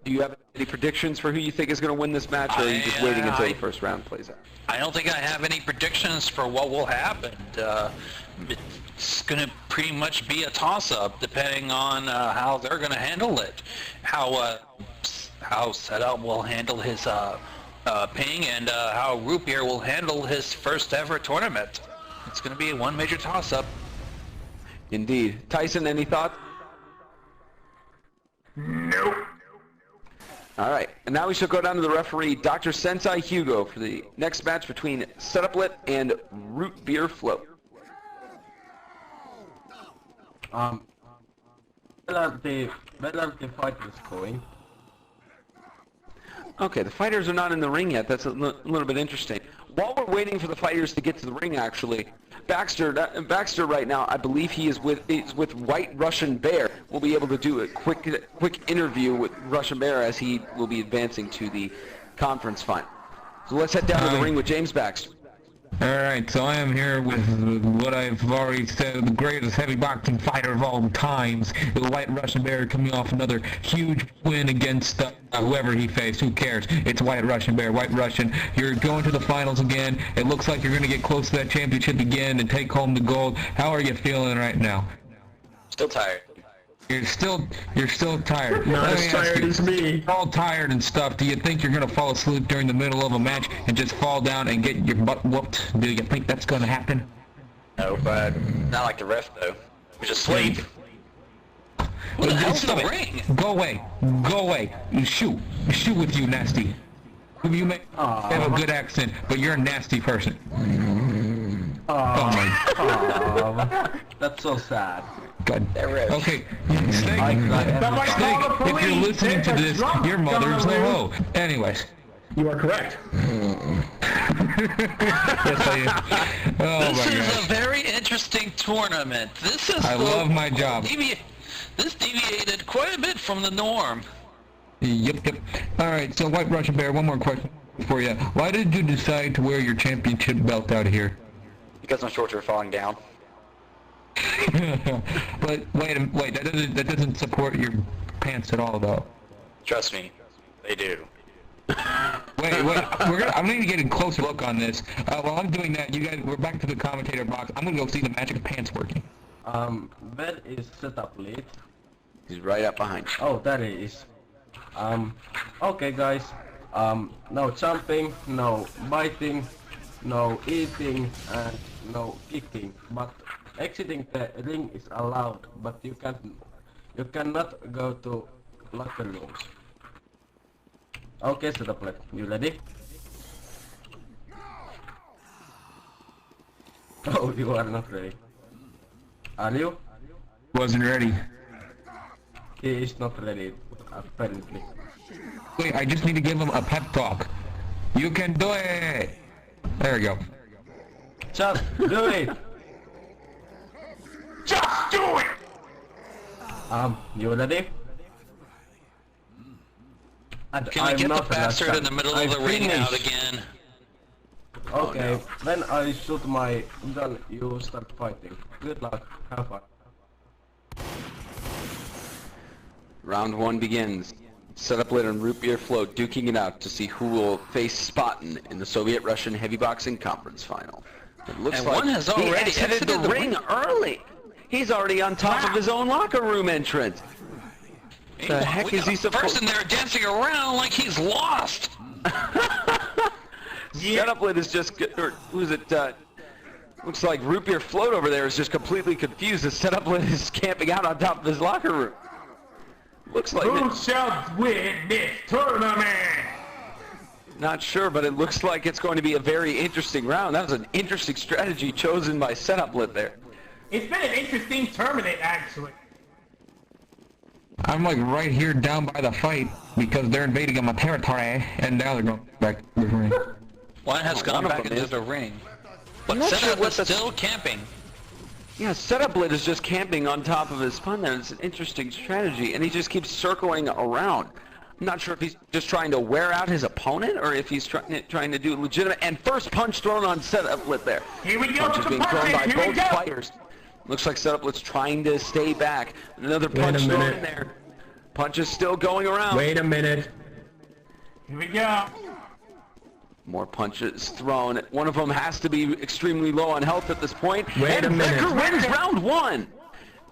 Do you have any predictions for who you think is going to win this match, or are you just waiting until the first round plays out? I don't think I have any predictions for what will happen. It's going to pretty much be a toss-up, depending on how they're going to handle it. How Setup will handle his ping, and how Root Beer will handle his first ever tournament. It's going to be one major toss-up. Indeed. Tyson, any thoughts? Nope. All right, and now we shall go down to the referee, Dr. Sensei Hugo, for the next match between Setuplet and Root Beer Float. Where the fighters going? Okay, the fighters are not in the ring yet. That's a little bit interesting. While we're waiting for the fighters to get to the ring, actually, Baxter right now, I believe he is with White Russian Bear. We'll be able to do a quick interview with Russian Bear as he will be advancing to the conference final. So let's head down to the ring with James Baxter. Alright, so I am here with what I've already said, the greatest heavy boxing fighter of all times, the White Russian Bear, coming off another huge win against whoever he faced. Who cares? It's White Russian Bear. White Russian, you're going to the finals again. It looks like you're going to get close to that championship again and take home the gold. How are you feeling right now? Still tired. You're still tired. Not as tired as me. You're all tired and stuff. Do you think you're going to fall asleep during the middle of a match and just fall down and get your butt whooped? Do you think that's going to happen? No, but not like the ref, though. We're just asleep. What the hell's the ring? Go away. Go away. Shoot with you, nasty. You may have a good accent, but you're a nasty person. Oh my. That's so sad. God. Okay, Snake, if you're listening to this, your mother's a hoe. Anyways. You are correct. Yes, I am. Oh this my is God. a very interesting tournament. I love my job. This deviated quite a bit from the norm. Yep. Alright, so White Russian Bear, one more question for you. Why did you decide to wear your championship belt out of here? Because my shorts are falling down. But wait, that doesn't support your pants at all, though. Trust me, they do. Wait, I'm gonna get a closer look on this. While I'm doing that, you guys, we're back to the commentator box. I'm gonna go see the magic of pants working. Where is Setuplet? He's right up behind you. Oh, that is. Okay, guys. No jumping, no biting, no eating, and no kicking. But exiting the ring is allowed, but you cannot go to locker rooms. Okay, Setuplet, you ready? Oh, you are not ready. Are you? Wasn't ready. He is not ready, apparently. Wait, I just need to give him a pep talk. You can do it! There we go. Just do it! Just do it! You ready? Can we get the bastard in the middle of the ring out again? Okay, when I shoot my gun, you start fighting. Good luck, have fun. Round 1 begins. Setuplet and Root Beer Float duking it out to see who will face Spartan in the Soviet-Russian Heavy Boxing Conference Final. It looks like one has already he exited the ring early. He's already on top of his own locker room entrance. The heck is he supposed? Person there dancing around like he's lost. Setuplet is just, or who's it? Looks like Root Beer Float over there is just completely confused. The Setuplet is camping out on top of his locker room. Looks like who shall win this tournament? Not sure, but it looks like it's going to be a very interesting round. That was an interesting strategy chosen by Setuplet there. It's been an interesting tournament, actually. I'm like right here down by the fight because they're invading on my territory, and now they're going back to the ring. One has gone back into the ring. But Setuplet's still camping. Yeah, Setuplet is just camping on top of his spawn there. It's an interesting strategy, and he just keeps circling around. I'm not sure if he's just trying to wear out his opponent, or if he's trying to do legitimate. And first punch thrown on Setuplet there. Here we go. Punch is being thrown by both fighters. Looks like Setuplet's trying to stay back. Another punch thrown in there. Punch is still going around. Wait a minute. Here we go. More punches thrown. One of them has to be extremely low on health at this point. Wait a minute. Becker wins round 1.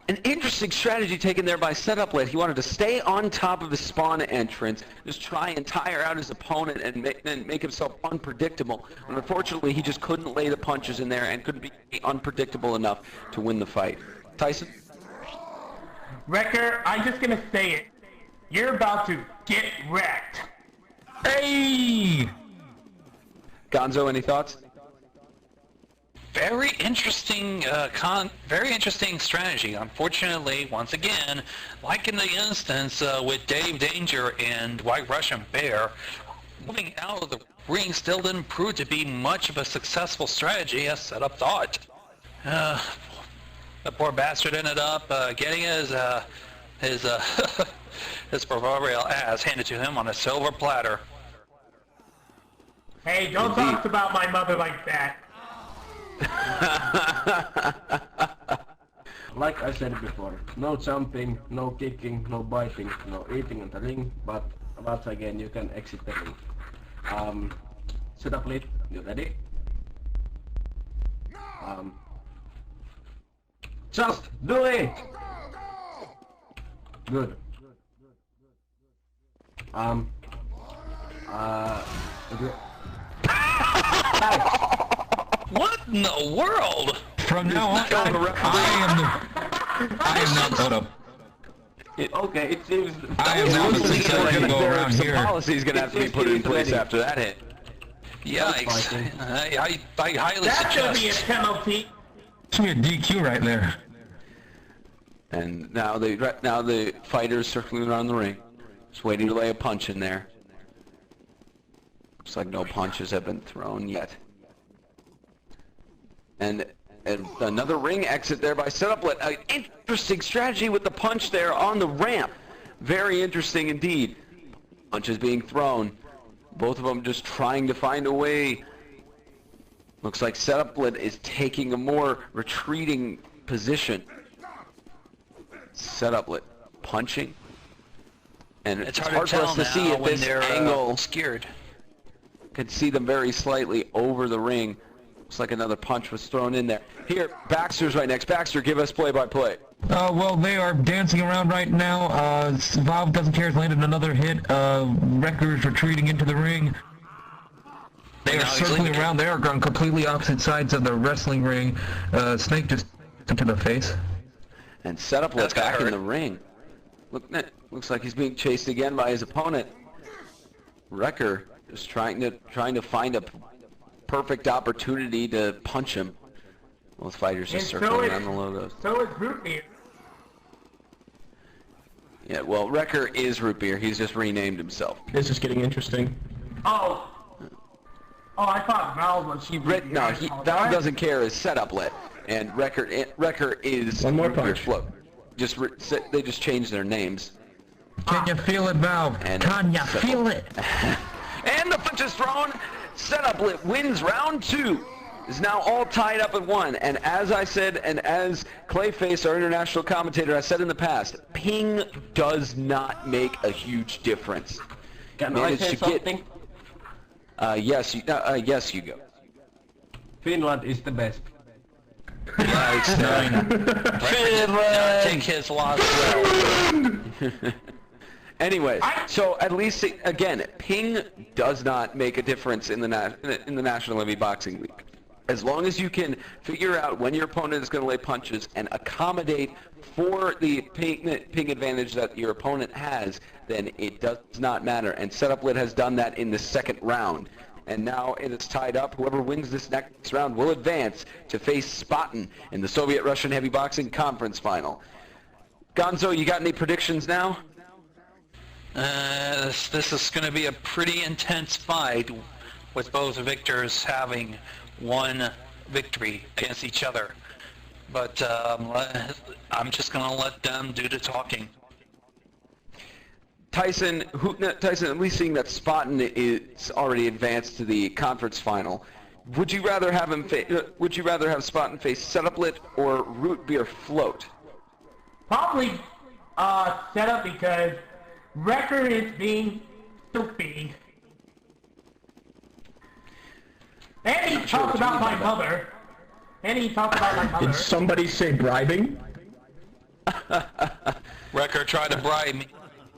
An interesting strategy taken there by Setuplet. He wanted to stay on top of his spawn entrance, just try and tire out his opponent and make himself unpredictable. And unfortunately, he just couldn't lay the punches in there and couldn't be unpredictable enough to win the fight. Tyson? Wrecker, I'm just gonna say it. You're about to get wrecked. Hey! Gonzo, any thoughts? Very interesting, very interesting strategy. Unfortunately, once again, like in the instance with Dave Danger and White Russian Bear, moving out of the ring still didn't prove to be much of a successful strategy as Setup thought. The poor bastard ended up getting his his proverbial ass handed to him on a silver platter. Hey, don't talk about my mother like that. Like I said before, no jumping, no kicking, no biting, no eating in the ring, but once again you can exit the ring. Setuplet, you ready? Just do it! Good. What in the world? From now on, I am not hold up. Okay, it seems... I am now the successor to go around Some here. policy is going to have to be put in place after that hit. Yikes. I highly That's gonna be a suggest... penalty. It's me a DQ right there. And now the fighters circling around the ring, just waiting to lay a punch in there. Looks like no punches have been thrown yet. And another ring exit there by Setuplet. An interesting strategy with the punch there on the ramp. Very interesting indeed. Punches being thrown. Both of them just trying to find a way. Looks like Setuplet is taking a more retreating position. Setuplet punching. And it's hard for us to see at this angle. Scared. Can see them very slightly over the ring. Looks like another punch was thrown in there. Here, Baxter's right next. Baxter, give us play-by-play. Well, they are dancing around right now. Valve doesn't care has landed another hit. Wrecker's retreating into the ring. They are circling around. They are on completely opposite sides of the wrestling ring. Snake just into the face. And Setuplet back in the ring. Looks like he's being chased again by his opponent. Wrecker just trying to find a perfect opportunity to punch him. Both fighters just circling around the logos. So is Root Beer. Yeah, well, Wrecker is Root Beer. He's just renamed himself. This is getting interesting. Oh, I thought Valve was... Valve doesn't care as Setuplet, and Wrecker is One more Root Beer punch. Float. They just changed their names. Can you feel it, Valve? Can you feel it? And the punch is thrown. Setuplet wins round 2. Is now all tied up at 1. And as I said, and as Clayface, our international commentator, has said in the past, ping does not make a huge difference. Can I say something? Yes, you go. Finland is the best. Finland! Take his loss well. Anyway, so at least again, ping does not make a difference in the National Heavy Boxing League. As long as you can figure out when your opponent is going to lay punches and accommodate for the ping advantage that your opponent has, then it does not matter. And Setuplet has done that in the second round. And now it is tied up. Whoever wins this next round will advance to face Spartan in the Soviet-Russian Heavy Boxing Conference Final. Gonzo, you got any predictions now? This is going to be a pretty intense fight, with both victors having one victory against each other. But I'm just going to let them do the talking. Tyson, at least seeing that Spartan is already advanced to the conference final, would you rather have Spartan face Setuplet or Root Beer Float? Probably Setup, because Wrecker is being stupid. And he talked about my mother. Did somebody say bribing? Wrecker tried to bribe me.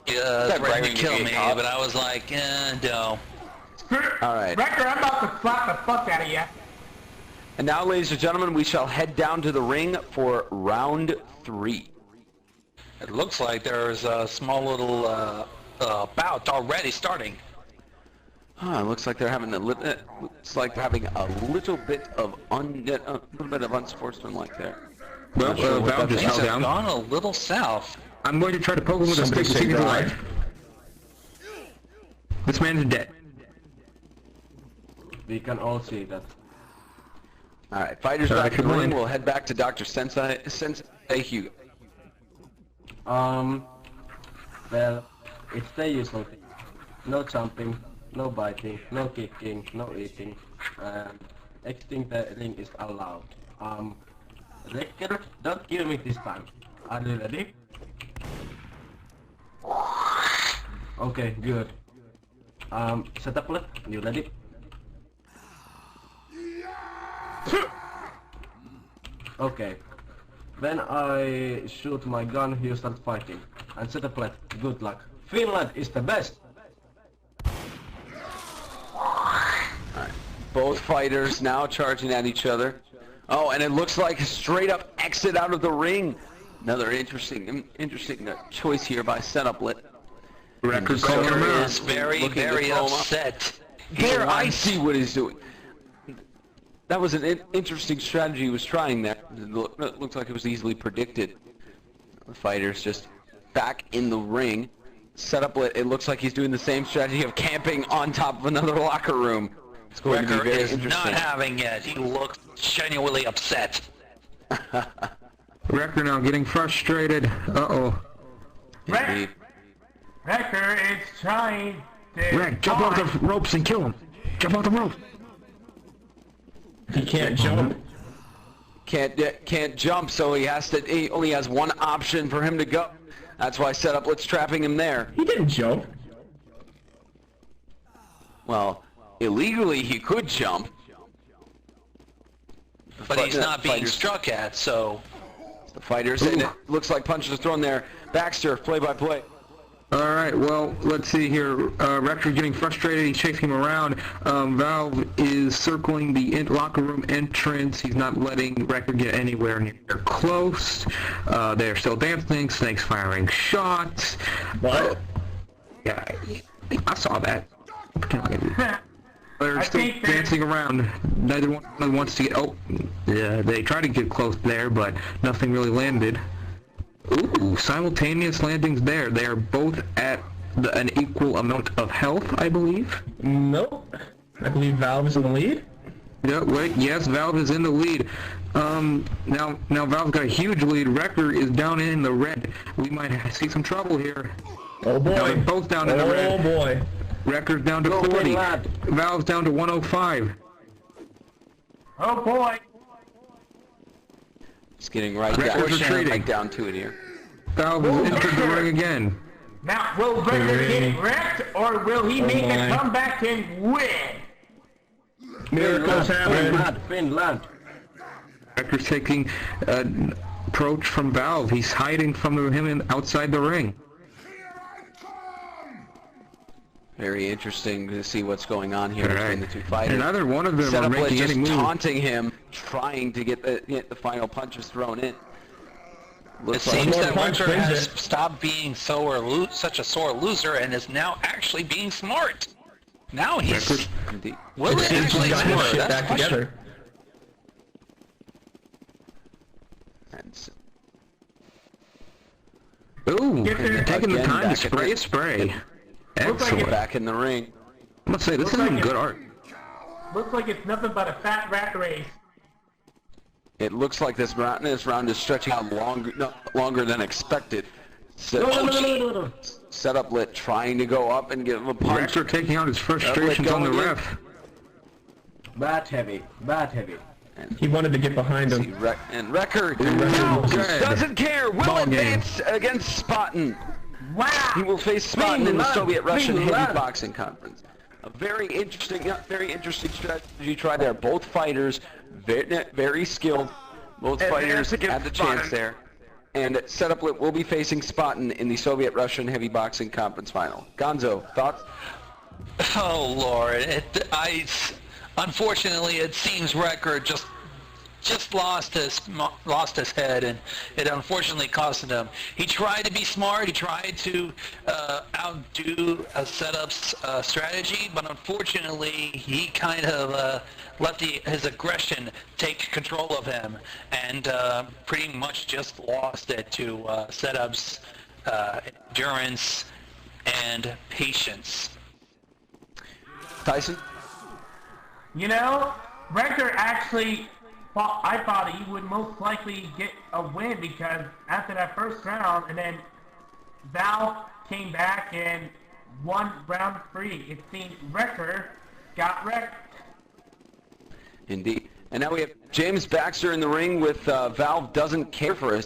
Threatened to kill me, but I was like, no. Alright. Wrecker, I'm about to slap the fuck out of you. And now, ladies and gentlemen, we shall head down to the ring for round 3. It looks like there's a small little bout already starting. It looks like they're having a little bit of unsportsmanlike there. Well, Valve just Things fell have down. gone a little south. I'm going to try to poke him with a stick to see if he's alive. This man is dead. We can all see that. Alright, fighters back in the ring. We'll head back to Dr. Sensei Hugo. Well, it's the usual thing. No jumping, no biting, no kicking, no eating, and exiting the ring is allowed. Wrecker, don't kill me this time. Are you ready? Okay, good. Setuplet, you ready? Okay. When I shoot my gun, you start fighting. And Setuplet, good luck. Finland is the best! Alright. Both fighters now charging at each other. Oh, and it looks like a straight up exit out of the ring. Another interesting choice here by Setuplet. Wrecker is very upset. There, I see what he's doing. That was an interesting strategy he was trying there. It looked like it was easily predicted. The fighter's just back in the ring. Setuplet, it looks like he's doing the same strategy of camping on top of another locker room. It's going to be very interesting. Not having it. He looks genuinely upset. Wrecker now getting frustrated. Uh-oh. Wrecker is trying to... Wreck, jump off the ropes and kill him. Jump off the ropes. He can't jump. Can't jump, so he only has one option for him to go. That's why Setuplet's trapping him there. He didn't jump. Well, illegally he could jump. But he's not being struck at, so... The fighters, and it looks like punches are thrown there. Baxter, play-by-play. Alright, well, let's see here. Wrecker getting frustrated, he's chasing him around. Valve is circling the locker room entrance. He's not letting Wrecker get anywhere near close. They're still dancing, Snake's firing shots. What? Yeah, I saw that. They're still dancing around. Neither one wants to get... Oh, yeah, they tried to get close there, but nothing really landed. Ooh, simultaneous landings there. They are both at an equal amount of health, I believe. Nope. I believe Valve is in the lead. Yeah, wait, yes, Valve is in the lead. Now Valve's got a huge lead. Wrecker is down in the red. We might see some trouble here. Oh boy. Now they're both down to the red. Oh boy. Record's down to 40. Valve's down to 105. Oh boy. It's getting right down to it here. Valve has entered the ring again. Now, will Ricker get wrecked, or will he make a comeback and win? Miracles happen. Finland. Record's taking an approach from Valve. He's hiding from him outside the ring. Very interesting to see what's going on here between the two fighters. And neither one of them are Setuplet making any move. taunting him, trying to get the final punches thrown in. It seems that Winter has stopped being such a sore loser and is now actually being smart. Now he's really actually smart. That's back together. Ooh, taking the time to spray a spray. Excellent. Back in the ring. I must say, this is some good art. Looks like it's nothing but a fat rat race. It looks like this round is stretching out longer than expected. Setuplet trying to go up and give him a punch. Rector taking out his frustrations on the ref. Bat heavy. He wanted to get behind him. And Rector doesn't care. Will advance against Spartan. Wow! He will face Spartan in the Soviet-Russian Heavy Boxing Conference. A very interesting strategy try there. Both fighters very skilled. Both fighters had the chance there. And Setuplet will be facing Spartan in the Soviet-Russian Heavy Boxing Conference final. Gonzo, thoughts? Oh Lord! Unfortunately, it seems Record just lost his head, and it unfortunately costed him. He tried to be smart. He tried to outdo a Setup's strategy, but unfortunately, he kind of let his aggression take control of him, and pretty much just lost it to Setup's endurance and patience. Tyson? You know, Rector actually, I thought he would most likely get a win because after that first round, and then Valve came back and won round 3. It seemed Rector got wrecked. Indeed. And now we have James Baxter in the ring with Valve doesn't care for his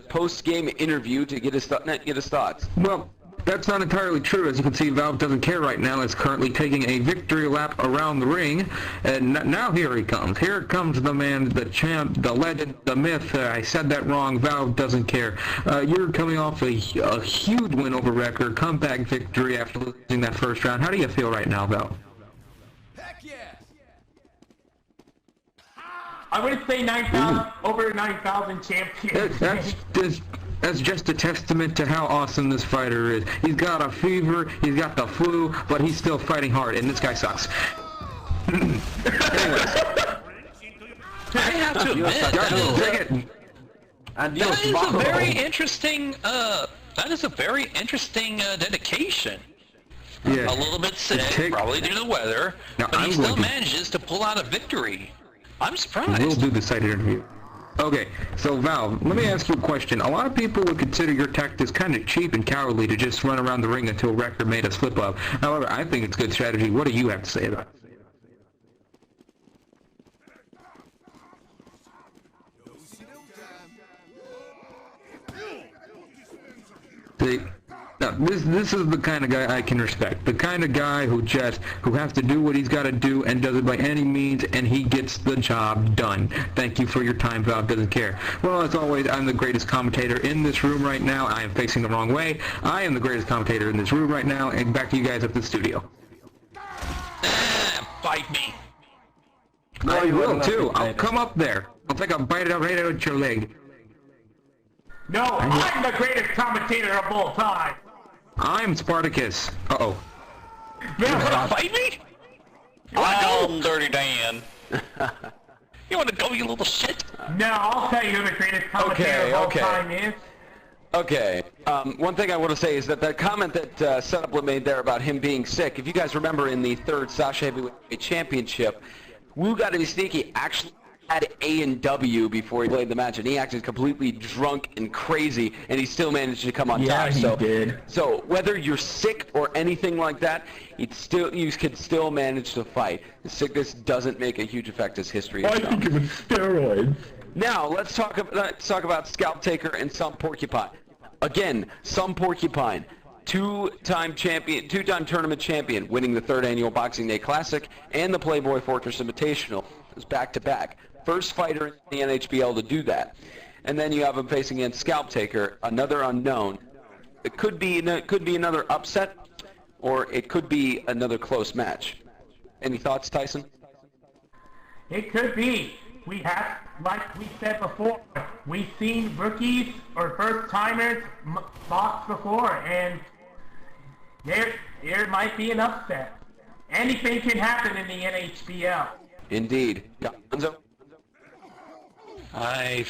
post-game interview to get his thoughts. Well, that's not entirely true. As you can see, Valve doesn't care right now. It's currently taking a victory lap around the ring. And now here he comes. Here comes the man, the champ, the legend, the myth. I said that wrong. Valve doesn't care. You're coming off a huge win over Record, comeback victory after losing that first round. How do you feel right now, Valve? Heck yeah! I would say 9,000, over 9,000 champions. That's just a testament to how awesome this fighter is. He's got a fever, he's got the flu, but he's still fighting hard, and this guy sucks. Anyways. I have to admit, that is a very interesting dedication. Yeah. A little bit sick, probably due to the weather, but he still manages to pull out a victory. I'm surprised. We'll do the site interview. Okay, so Valve, let me ask you a question. A lot of people would consider your tactics kind of cheap and cowardly to just run around the ring until Record made a slip up. However, I think it's good strategy. What do you have to say about it? Now, this is the kind of guy I can respect. The kind of guy who has to do what he's got to do and does it by any means, and he gets the job done. Thank you for your time, Valve doesn't care. Well, as always, I'm the greatest commentator in this room right now. I am facing the wrong way. I am the greatest commentator in this room right now, and back to you guys up the studio. Bite me. I will, too. I'll come up there. I'll take a bite right out your leg. No, I'm the greatest commentator of all time. I'm Spartacus. Uh-oh. You wanna fight me? I'm Dirty Dan. You wanna go, you little shit? No, I'll tell you who the greatest commentator of all time is. Okay. One thing I want to say is that comment that Setuplet made there about him being sick, if you guys remember in the third Sasha Heavyweight Championship, Wu Gotta Be Sneaky actually had A&W before he played the match, and he acted completely drunk and crazy, and he still managed to come on top. Yeah, he did. So whether you're sick or anything like that, you could still manage to fight. The sickness doesn't make a huge effect as history has I shown. think it was steroids. Now let's talk about Scalp Taker and some Porcupine. Again, some Porcupine, two-time tournament champion, winning the 3rd annual Boxing Day Classic and the Playboy Fortress Invitational. It was back-to-back. First fighter in the NHBL to do that. And then you have him facing against Scalp Taker, another unknown. It could be another upset, or it could be another close match. Any thoughts, Tyson? It could be. We have, like we said before, we've seen rookies or first-timers box before, and there might be an upset. Anything can happen in the NHBL. Indeed. Gonzo? I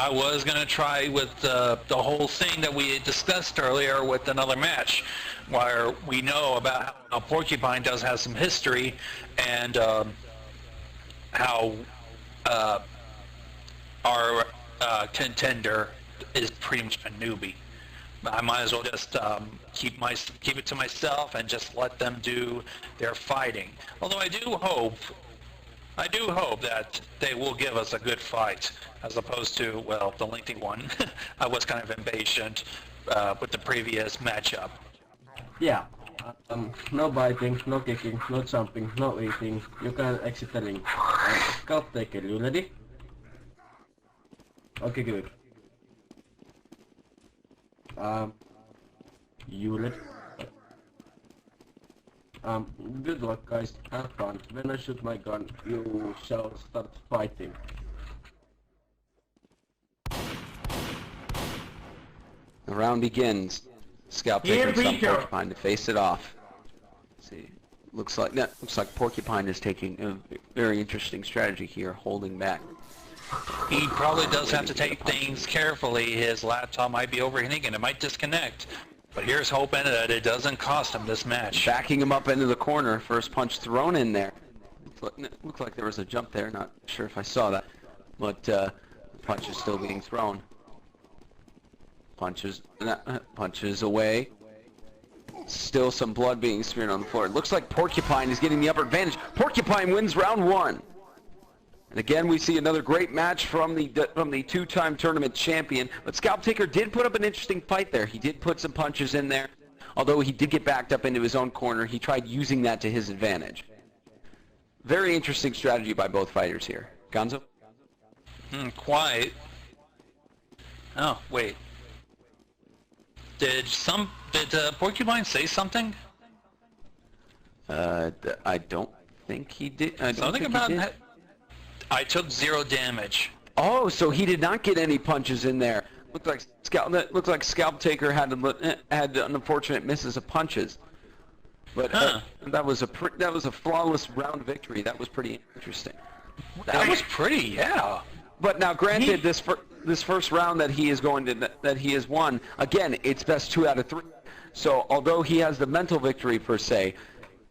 was gonna try with the whole thing that we had discussed earlier with another match, where we know about how Porcupine does have some history, and how our contender is pretty much a newbie. I might as well just keep it to myself and just let them do their fighting. Although I do hope that they will give us a good fight, as opposed to, well, the lengthy one. I was kind of impatient with the previous matchup. Yeah. No biting, no kicking, no jumping, no eating. You can exit the ring. Scalp Taker, you ready? Okay, good. You ready? Good luck, guys. Have fun. When I shoot my gun, you shall start fighting. The round begins. Scalp Taker and some Porcupine to face it off. Let's see, looks like Porcupine is taking a very interesting strategy here, holding back. He probably does have to take things carefully. His laptop might be overheating and it might disconnect. But here's hoping that it doesn't cost him this match. Backing him up into the corner. First punch thrown in there. Looked like there was a jump there. Not sure if I saw that. But the punch is still being thrown. Punches away. Still some blood being smeared on the floor. It looks like Porcupine is getting the upper advantage. Porcupine wins round 1. And again, we see another great match from the two-time tournament champion. But Scalp Taker did put up an interesting fight there. He did put some punches in there. Although he did get backed up into his own corner, he tried using that to his advantage. Very interesting strategy by both fighters here. Gonzo? Quite. Oh, wait. Did Porcupine say something? I don't think he did. Something about that. I took 0 damage. Oh, so he did not get any punches in there. Looked like Scalp Taker had unfortunate misses of punches. But that was a flawless round victory. That was pretty interesting. That was pretty, yeah. But now, granted, this first round that he has won, again, it's best 2 out of 3. So although he has the mental victory per se,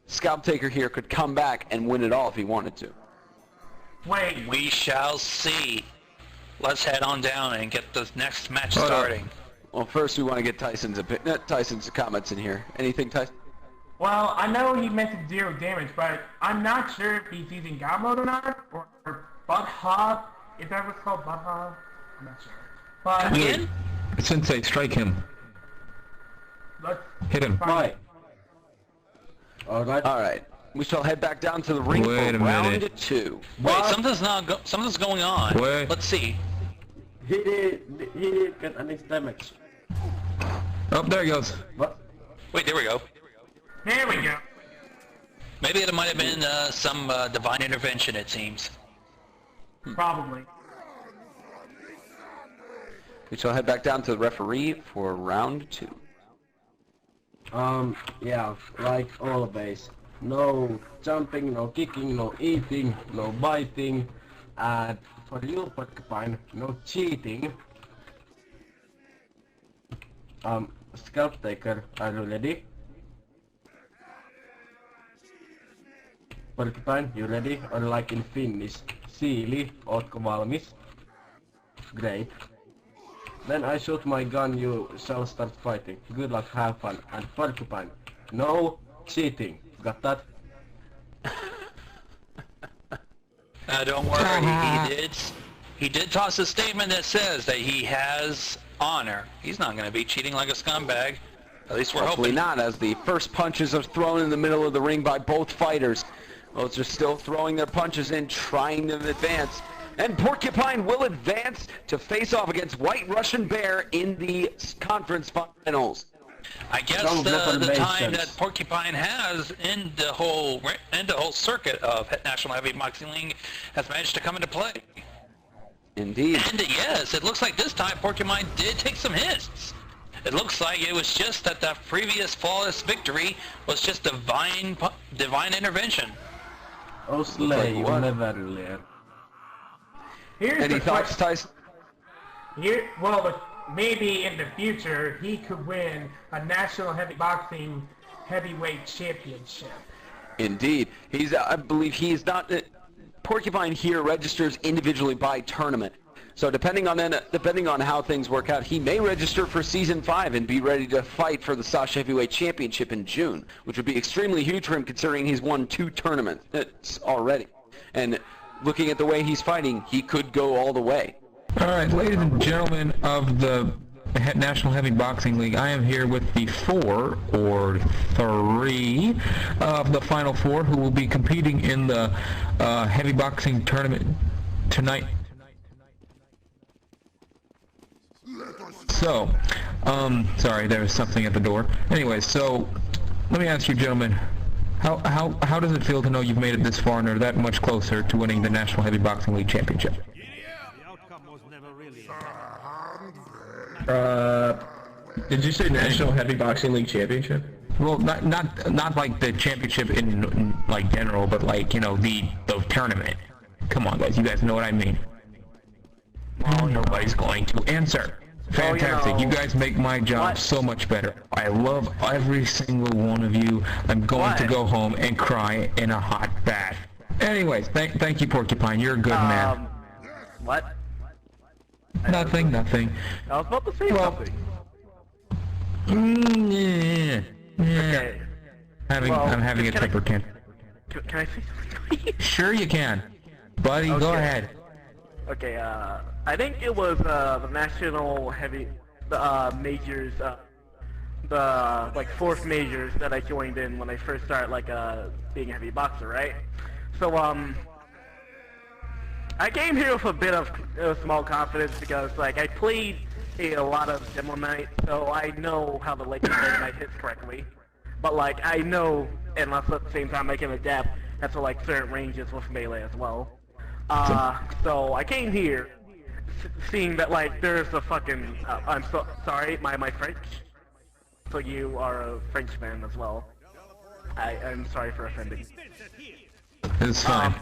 Scalp Taker here could come back and win it all if he wanted to. Wait. We shall see. Let's head on down and get the next match starting. Well, first we want to get Tyson's comments in here. Anything, Tyson? Well, I know he mentioned 0 damage, but I'm not sure if he's using God mode or not, or Butt Hop, if that was called Butt Hop. I'm not sure. But again? Sensei, strike him. Let's hit him. Right. Alright. We shall head back down to the ring for round 2. Wait, something's going on. Wait. Let's see. He did get any damage. Oh, there he goes. What? Wait, there we go. there we go. Maybe it might have been some divine intervention, it seems. Probably. We shall head back down to the referee for round 2. Yeah, like always. No jumping, no kicking, no eating, no biting, and for you, Porcupine, no cheating. Scalp Taker, are you ready? Porcupine, you ready? Or like in Finnish, Siili, ootko valmis? Great. Then I shoot my gun, you shall start fighting. Good luck, have fun. And Porcupine, no cheating. Got that? Don't worry, he did toss a statement that says that he has honor. He's not going to be cheating like a scumbag. At least we're Hopefully hoping. not, as the first punches are thrown in the middle of the ring by both fighters. Both are still throwing their punches in, trying to advance. And Porcupine will advance to face off against White Russian Bear in the conference finals. I guess the time that Porcupine has in the whole circuit of National Heavy Boxing League has managed to come into play. Indeed. And yes, it looks like this time Porcupine did take some hits. It looks like it was just that the previous flawless victory was just divine intervention. Oh, Slay, you never learn. Any thoughts, Tyson? Maybe in the future he could win a national boxing heavyweight championship. Indeed. I believe he's not... Porcupine here registers individually by tournament. So depending on how things work out, he may register for Season 5 and be ready to fight for the Sasha Heavyweight Championship in June, which would be extremely huge for him considering he's won 2 tournaments already. And looking at the way he's fighting, he could go all the way. Alright, ladies and gentlemen of the National Heavy Boxing League, I am here with the 4 or 3 of the Final 4 who will be competing in the heavy boxing tournament tonight. So, sorry, there was something at the door. Anyway, so let me ask you, gentlemen, how does it feel to know you've made it this far and are that much closer to winning the National Heavy Boxing League Championship? Did you say National Heavy Boxing League Championship? Well, not like the championship in like general, but like, you know, the tournament. Come on, guys, you guys know what I mean. Oh, nobody's going to answer. Fantastic. You guys make my job so much better. I love every single one of you. I'm going to go home and cry in a hot bath. Anyways, thank you, Porcupine. You're a good man. What? Nothing. I was about to say something. Yeah. Okay. I'm having a temper tantrum. Can I say something, please? Sure you can. Buddy, go ahead. Okay, I think it was the national heavy majors, the like 4th majors that I joined in when I first started like being a heavy boxer, right? So I came here with a bit of small confidence because like I played a lot of demo night, so I know how the late night hits correctly. But like I know, and at the same time I can adapt to like certain ranges with melee as well. So I came here, seeing that like there's a fucking, I'm so sorry, my French. So you are a Frenchman as well. I'm sorry for offending. It's fine.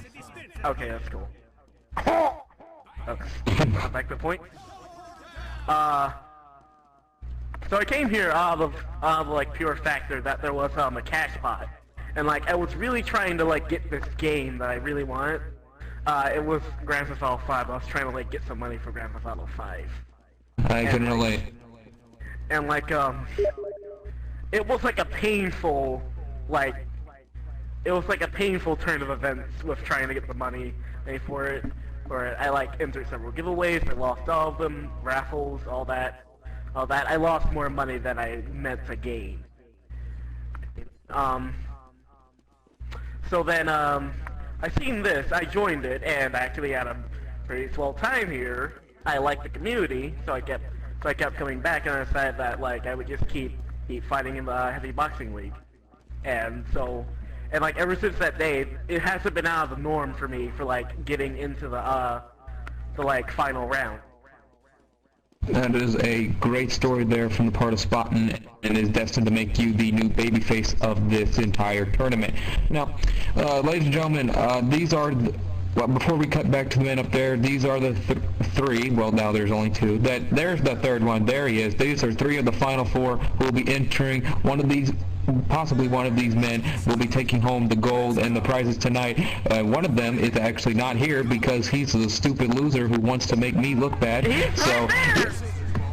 Okay, that's cool. Okay, back to the point. So I came here out of like pure factor that there was a cash pot, and like I was really trying to like get this game that I really wanted. It was Grand Theft Auto 5. I was trying to like get some money for Grand Theft Auto 5. I can relate. And like it was like a painful turn of events with trying to get the money for it. Or I like entered several giveaways. I lost all of them, raffles, all that. I lost more money than I meant to gain. So then I seen this, I joined it, and I actually had a pretty swell time here. I liked the community, so I kept coming back, and I decided that like I would just keep fighting in the heavy boxing league. And like ever since that day, it hasn't been out of the norm for me for like getting into the like final round. That is a great story there from the part of Spartan, and is destined to make you the new babyface of this entire tournament. Now, ladies and gentlemen, these are, well, before we cut back to the men up there, these are the 3, well now there's only 2, there's the 3rd one, there he is. These are 3 of the final 4 who will be entering one of these possibly one of these men will be taking home the gold and the prizes tonight. One of them is actually not here because he's the stupid loser who wants to make me look bad. So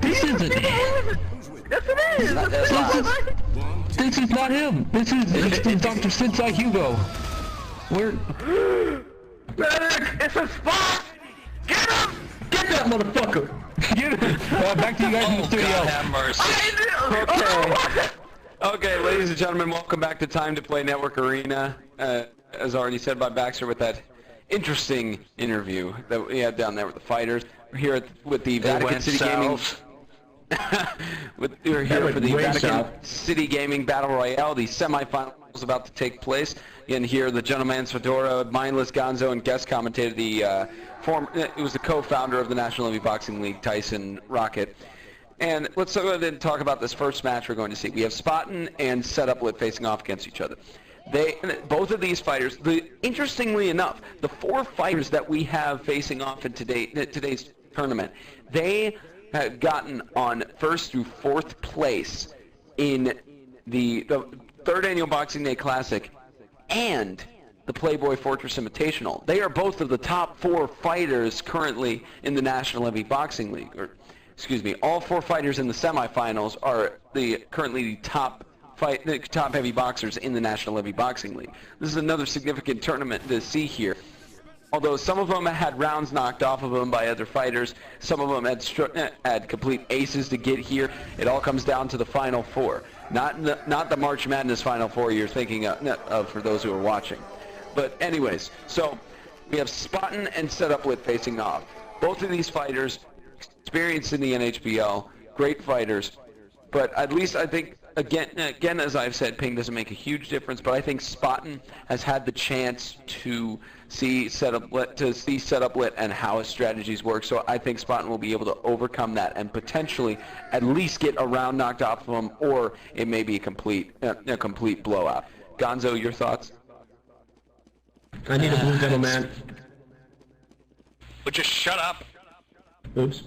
this isn't. Yes, it is. This is not him. This is Dr. Sensei Hugo. Where? It's a spot. Get him! Get that motherfucker! Get him! Back to you guys in the studio. God have mercy. Okay, ladies and gentlemen, welcome back to Time to Play Network Arena. As already said by Baxter, with that interesting interview that we had down there with the fighters. We're here with the Vatican City Gaming. We're here for the Vatican City Gaming Battle Royale. The semifinals about to take place. Again, here the gentleman Fedora, Mindless Gonzo, and guest commentator it was the co-founder of the National Heavy Boxing League, Tyson Rocket. And let's go ahead and talk about this first match we're going to see. We have Spartan and Setuplet facing off against each other. Both of these fighters, interestingly enough, the 4 fighters that we have facing off in today's tournament, they have gotten on 1st through 4th place in the 3rd Annual Boxing Day Classic and the Playboy Fortress Invitational. They are both of the top 4 fighters currently in the National Heavy Boxing League. Or, excuse me, all 4 fighters in the semifinals are currently the top heavy boxers in the National Heavy Boxing League. This is another significant tournament to see here. Although some of them had rounds knocked off of them by other fighters, some of them had complete aces to get here. It all comes down to the Final 4. Not the March Madness Final 4 you're thinking of for those who are watching. But anyways, so we have Spartan and Setuplet facing off. Both of these fighters experienced in the NHBL, great fighters, but at least I think, again as I've said, ping doesn't make a huge difference, but I think Spartan has had the chance to see Setuplet and how his strategies work, so I think Spartan will be able to overcome that and potentially at least get a round knocked off of him, or it may be a complete blowout. Gonzo, your thoughts? I need a blue devil, man. But just shut up. Oops.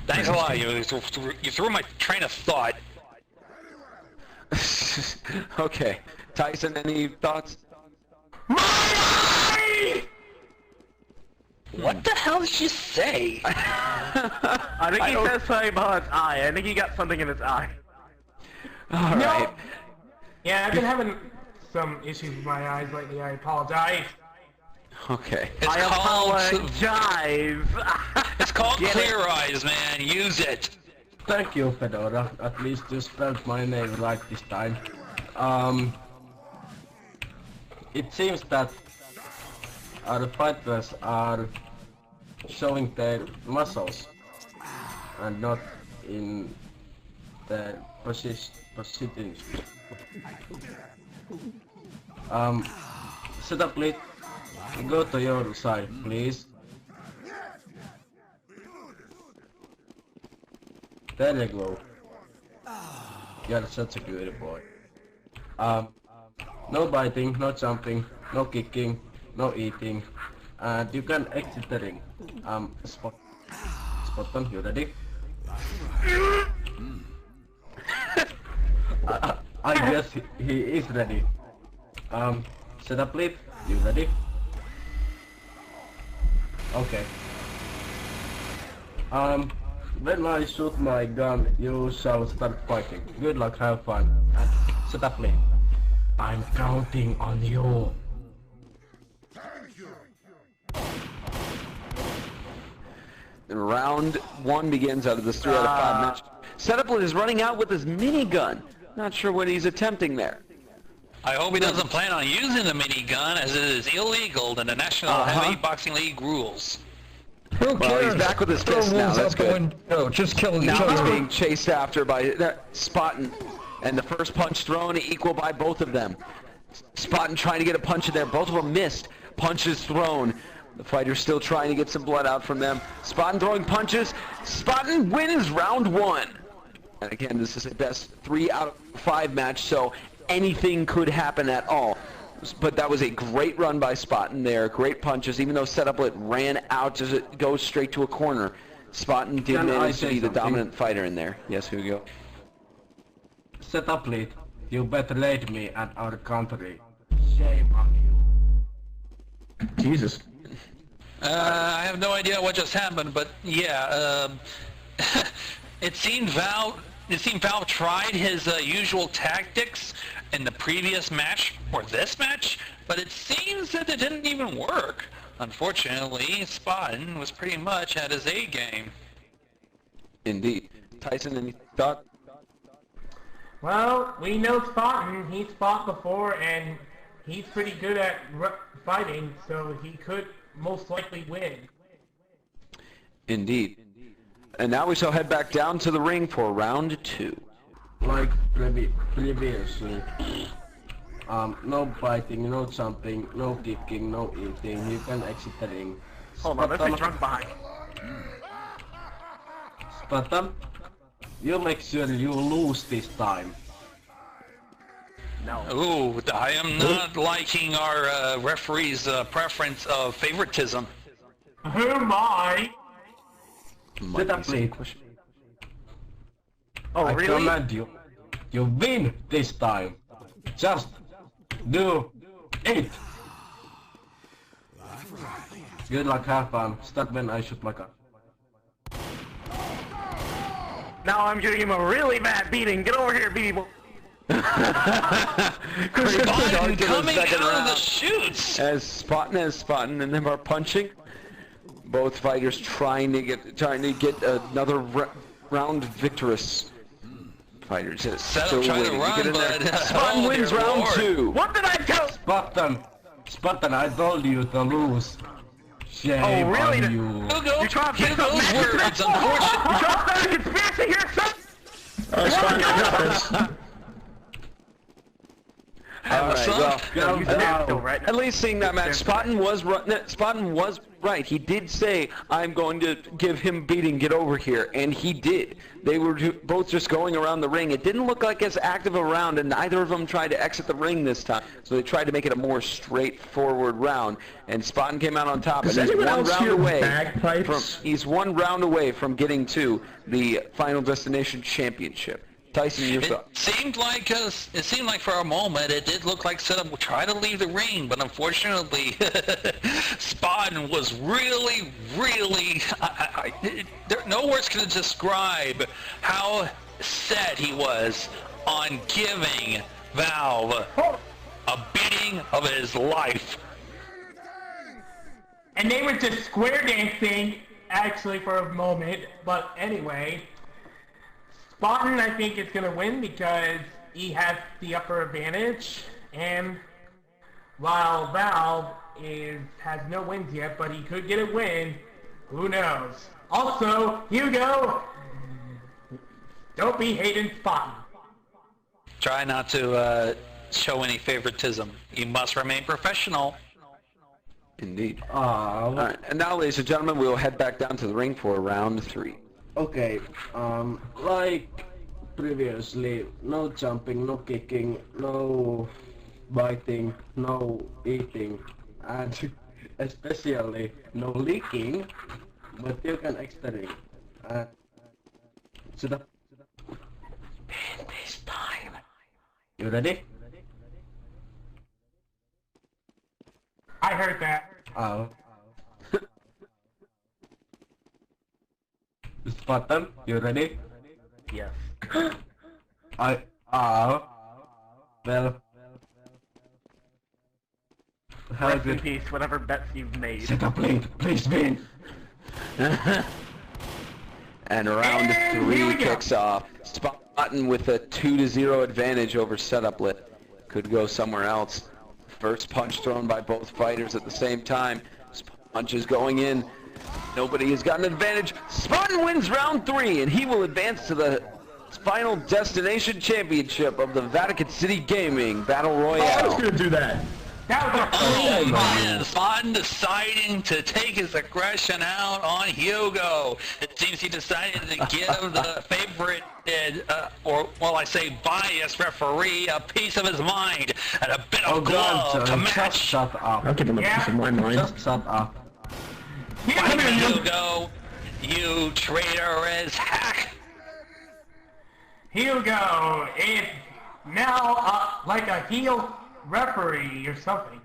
Thanks a lot. You threw my train of thought. Okay. Tyson, any thoughts? What the hell did you say? I think he said something about his eye. I think he got something in his eye. All right. Yeah, I've been having some issues with my eyes lately. I apologize. Okay. I apologize. It's called Clear Eyes, man. Use it. Thank you, Fedora. At least you spelled my name right this time. It seems that our fighters are showing their muscles and not in their positions. Setuplet, go to your side, please. There you go. You're such a good boy. No biting, no jumping, no kicking, no eating, and you can exit the ring. Spartan, you ready? I guess he is ready. Setuplet, you ready? Okay. When I shoot my gun, you shall start fighting. Good luck, have fun. And Setuplet, I'm counting on you. Round 1 begins out of this 3 out of 5 match. Setuplet is running out with his minigun. Not sure what he's attempting there. I hope he doesn't plan on using the minigun, as it is illegal in the National Heavy Boxing League rules. Who Well, cares? he's back with his Throw fist now. wolves That's out the good. window. Just kill each Now he's other. being chased after by Spartan, and the first punch thrown equal by both of them. Spartan trying to get a punch in there. Both of them missed. Punches thrown. The fighter's still trying to get some blood out from them. Spartan throwing punches. Spartan wins round 1. And again, this is a best 3 out of 5 match, so anything could happen at all. But that was a great run by Spartan there. Great punches, even though Setuplet ran out to go straight to a corner. Spartan did manage to be the dominant fighter in there. Yes, Hugo. Setuplet, you betrayed me and our country. Shame on you. Jesus. I have no idea what just happened, but yeah, it seemed Valve tried his usual tactics in the previous match, or this match, but it seems that it didn't even work. Unfortunately, Spartan was pretty much at his A game. Indeed. Tyson, any thought? Well, we know Spartan. He's fought before, and he's pretty good at fighting, so he could most likely win. Indeed. And now we shall head back down to the ring for round 2. Like previously, no biting, no jumping, no kicking, no eating. You can exit the ring. Hold on, there's a drunk behind. Spartan, you make sure you lose this time. No. Ooh, I am not liking our referee's preference of favoritism. Who my? Setuplet. Oh, I really? command you. You win this time. Just do it. Good luck, have fun. Start when I shoot my gun. Now I'm giving him a really bad beating. Get over here, BB boy. Spartan coming out of the chutes! As Spartan and them are punching. Both fighters trying to get another round victorious. Fighters Setup trying to run, but Spartan wins round 2. What did I tell? Spartan, I told you to lose. Shame really? on you. You're trying to say those words, unfortunately. You're trying to start a conspiracy here, son? Spartan, I got this. Alright, well, Right. at least seeing that match, Spartan was right. He did say, I'm going to give him beating, get over here, and he did. They were both just going around the ring. It didn't look like as active a round, and neither of them tried to exit the ring this time. So they tried to make it a more straightforward round, and Spartan came out on top. Does and anyone else hear bagpipes? He's 1 round away from getting to the Final Destination Championship. Tyson, your thought? It seemed like for a moment it did look like Setup would try to leave the ring, but unfortunately, Spartan was really, no words can describe how set he was on giving Valve a beating of his life. And they were just square dancing, actually, for a moment. But anyway, Spartan, I think, is going to win because he has the upper advantage. And while Valve has no wins yet, but he could get a win, who knows? Also, Hugo, don't be hating Spartan. Try not to show any favoritism. You must remain professional. Indeed. Alright, and now, ladies and gentlemen, we'll head back down to the ring for round 3. Okay, like previously, no jumping, no kicking, no biting, no eating, and especially no licking, but you can exit the ring. In this time. You ready? I heard that. Spartan, you ready? Yes. Well, Rest in peace, whatever bets you've made. Setuplet, please win. And round And here 3 we go. kicks off. Spartan with a 2-0 advantage over Setuplet. Could go somewhere else. First punch thrown by both fighters at the same time. Punches going in. Nobody has got an advantage. Spartan wins round 3, and he will advance to the Final Destination Championship of the Vatican City Gaming Battle Oh, I was Royale. gonna do that. That was a Oh man, Spartan deciding to take his aggression out on Hugo. It seems he decided to give the favorite, I say biased referee a piece of his mind and a bit of glove to just match. shut up. I'll give him a piece of my mind. Just shut up. Fight Hugo, you traitorous hack. here we go. It's now like a heel referee or something.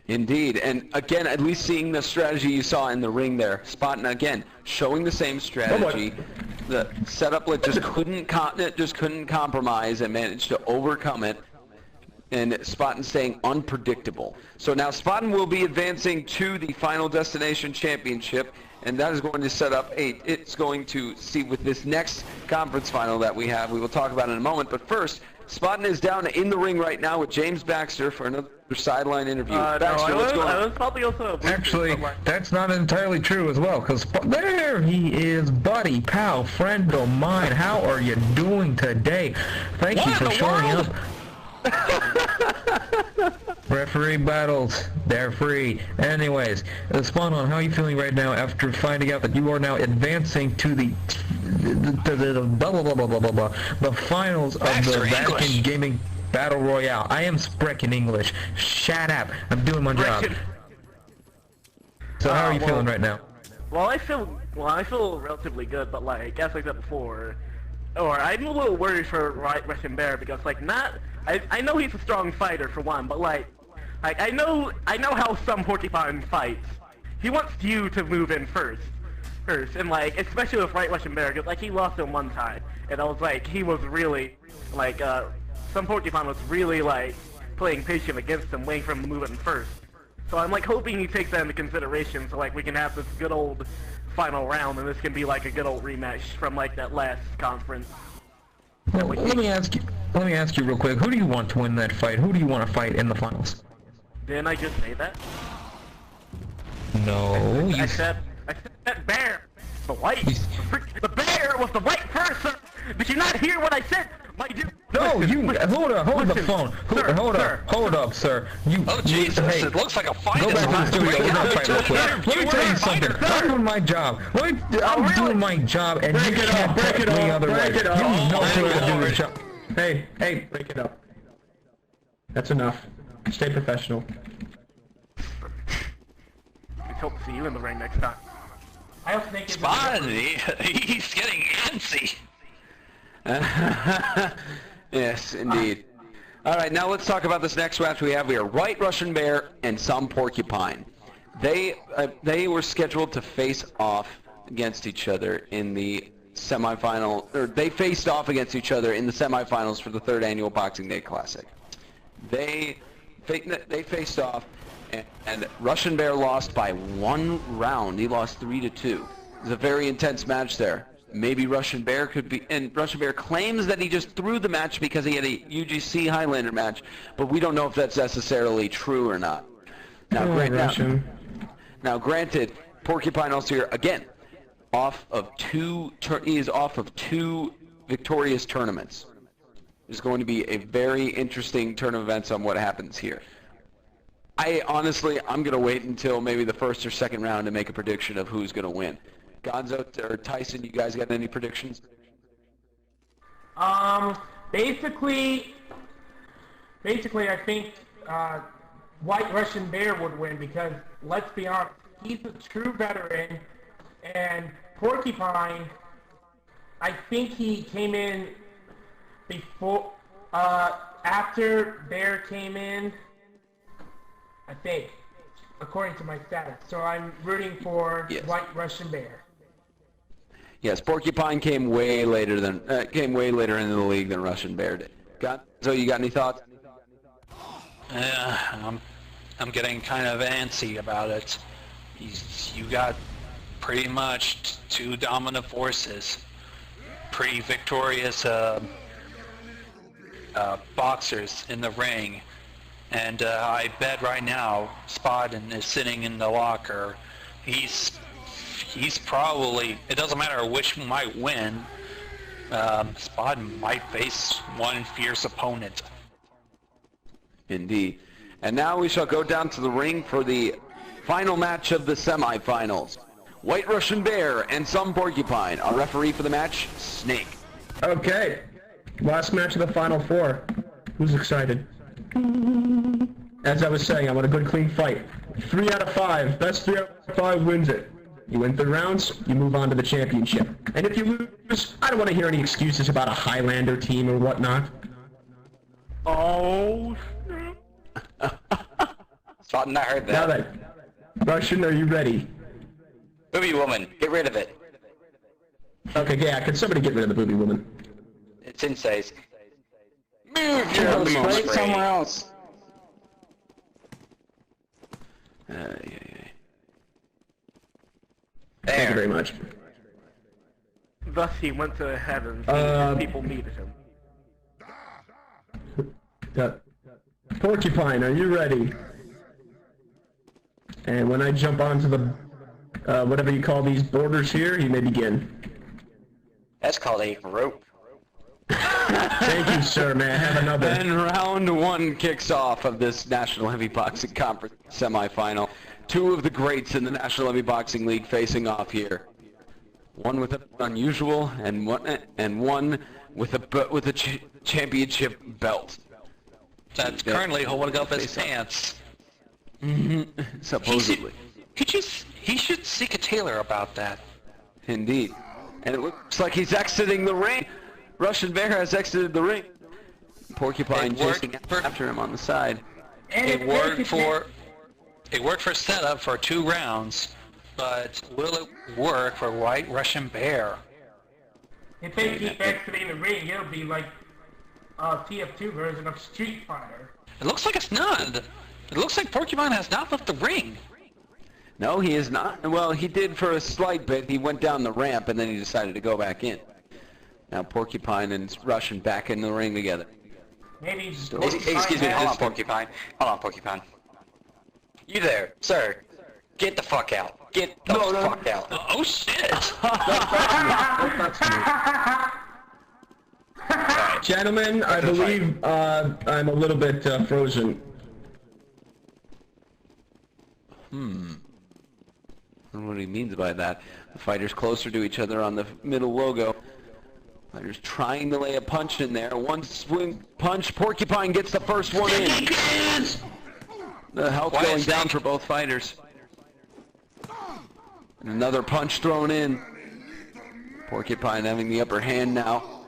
Indeed, and again, at least seeing the strategy you saw in the ring there, Spartan again showing the same strategy. The Setuplet just couldn't compromise and managed to overcome it, and Spartan staying unpredictable. So now Spartan will be advancing to the Final Destination Championship, and that is going to set up it's going to see with this next conference final that we have. We will talk about it in a moment, but first, Spartan is down in the ring right now with James Baxter for another sideline interview. Baxter, what's going on? I was probably also Actually, that's not entirely true as well, because there he is, buddy, pal, friend of mine. How are you doing today? Thank you for showing up. Referee battles, they're free. Anyways, Spawn, how are you feeling right now after finding out that you are now advancing to the finals of the Vatican Gaming Battle Royale? I am speaking English. Shut up. I'm doing my job. So how are you feeling right now? Well, I feel relatively good, but like as I said before, I'm a little worried for Russian Bear because I know he's a strong fighter for one, but like I know how some Porcupine fights. He wants you to move in first, and like especially with Russian Bear, because like he lost him one time, and I was like he was really like some Porcupine was really like playing patient against him, waiting for him to move in first. So I'm like hoping he takes that into consideration, so like we can have this good old final round, and this can be like a good old rematch from like that last conference. Well, let me ask you real quick. Who do you want to win that fight? Who do you want to fight in the finals? Didn't I just say that? No. I said Bear. The Bear was the white person. Did you not hear what I said? My dude. No, hold the phone. Hold up, sir. Oh Jesus! Hey, it looks like a fight. Go back to the studio. We're gonna fight real quick. Let me tell you something. I'm doing my job. I'm doing my job, and you can't break it me other way. You know how to do your job. Hey, break it up. That's enough. Stay professional. I hope to see you in the ring next time. I also think it's Spartan, he's getting antsy. Yes, indeed. All right, now let's talk about this next match we have here. White Russian Bear and some Porcupine. They were scheduled to face off against each other in the semifinal, or they faced off against each other in the semifinals for the 3rd annual Boxing Day Classic. They faced off, and Russian Bear lost by 1 round. He lost 3-2. It was a very intense match there. Maybe Russian Bear could be, and Russian Bear claims that he just threw the match because he had a UGC Highlander match, but we don't know if that's necessarily true or not. Now, granted, Porcupine also here again, he is off of 2 victorious tournaments. There's going to be a very interesting turn of events on what happens here. I'm going to wait until maybe the 1st or 2nd round to make a prediction of who's going to win. Gonzo or Tyson, you guys got any predictions? Basically, I think White Russian Bear would win because, let's be honest, he's a true veteran, and Porcupine, I think he came in before, after Bear came in, I think, according to my stats. So I'm rooting for White Russian Bear. Yes, Porcupine came way later into the league than Russian Bear did. So you got any thoughts? Yeah, I'm getting kind of antsy about it. You got pretty much 2 dominant forces, pretty victorious boxers in the ring, and I bet right now Spartan is sitting in the locker. He's probably, it doesn't matter which might win, Spartan might face one fierce opponent. Indeed. And now we shall go down to the ring for the final match of the semifinals. White Russian Bear and some Porcupine. Our referee for the match, Snake. Okay. Last match of the Final 4. Who's excited? As I was saying, I want a good clean fight. 3 out of 5. Best 3 out of 5 wins it. You win 3 rounds, you move on to the championship. And if you lose, I don't want to hear any excuses about a Highlander team or whatnot. Oh, Spartan, I heard Now that. then, Russian, are you ready? Booby woman, get rid of it. Okay, yeah, can somebody get rid of the booby woman? It's Insei's. Move your Straight somewhere else. Thank you very much. thus he went to heaven, and people needed him. Porcupine, are you ready? And when I jump onto the, whatever you call these borders here, you may begin. That's called a rope. Thank you, sir. May I have another? And round 1 kicks off of this National Heavy Boxing Conference semifinal. 2 of the greats in the National Heavy Boxing League facing off here. One with an unusual, and one with a championship belt. That's currently holding up his pants. Supposedly. He should seek a tailor about that. Indeed. And it looks like he's exiting the ring. Russian Bear has exited the ring. Porcupine chasing after him on the side. It worked for setup for 2 rounds, but will it work for White Russian Bear? If they keep exiting the ring, it'll be like a TF2 version of Street Fighter. It looks like it's not. It looks like Porcupine has not left the ring. No, he is not. Well, he did for a slight bit. He went down the ramp and then he decided to go back in. Now Porcupine and Russian back in the ring together. Maybe. Excuse me, hold on, Porcupine. Hold on, Porcupine. You there, sir. Get the fuck out. Get the fuck out. Oh shit! Gentlemen, I believe I'm a little bit frozen. I don't know what he means by that. The fighters closer to each other on the middle logo. Fighters trying to lay a punch in there. One swing punch. Porcupine gets the first one in. The health going down for both fighters. And another punch thrown in. Porcupine having the upper hand now.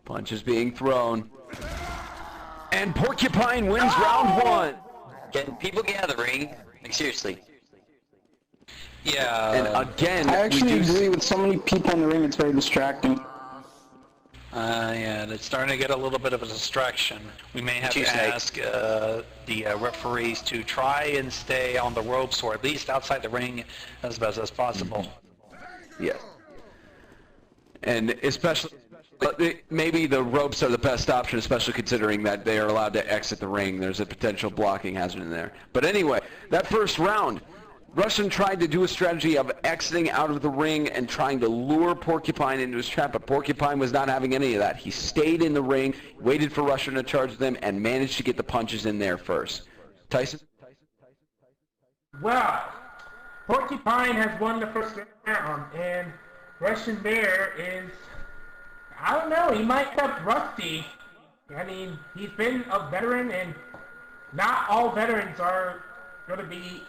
Punches being thrown. And Porcupine wins round 1. Getting people gathering. Like, seriously. Yeah. And again, I actually agree with so many people in the ring, it's very distracting. Yeah, it's starting to get a little bit of a distraction. We may have to ask the referees to try and stay on the ropes, or at least outside the ring as best as possible. Yes. And especially, maybe the ropes are the best option, especially considering that they are allowed to exit the ring. There's a potential blocking hazard in there. But anyway, that first round, Russian tried to do a strategy of exiting out of the ring and trying to lure Porcupine into his trap, but Porcupine was not having any of that. He stayed in the ring, waited for Russian to charge them, and managed to get the punches in there first. Tyson? Well, Porcupine has won the first round, and Russian Bear is, I don't know, he might look rusty. I mean, he's been a veteran, and not all veterans are going to be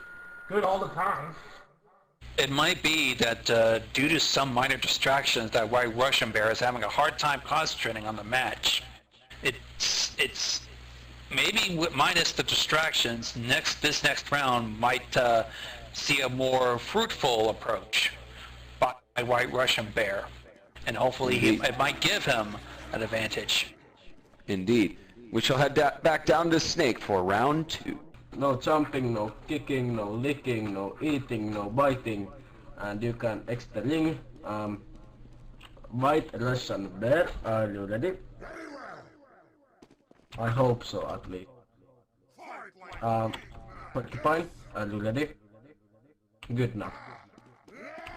good all the time. It might be that due to some minor distractions that White Russian Bear is having a hard time concentrating on the match. It's maybe minus the distractions, this next round might see a more fruitful approach by White Russian Bear, and hopefully it might give him an advantage. Indeed. We shall head back down to Snake for round 2. No jumping, no kicking, no licking, no eating, no biting, and you can exit the ring. White Russian Bear, are you ready? I hope so, at least. Porcupine, are you ready? Good enough.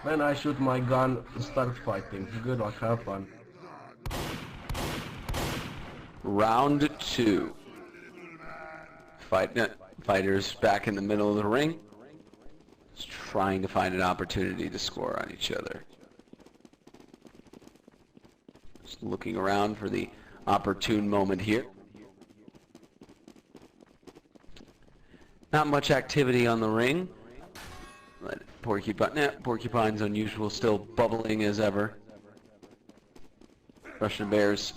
When I shoot my gun, start fighting. Good luck, have fun. Round 2. Fighters back in the middle of the ring, just trying to find an opportunity to score on each other. Just looking around for the opportune moment here. Not much activity on the ring, but Porcupine's unusual, still bubbling as ever. Russian Bear's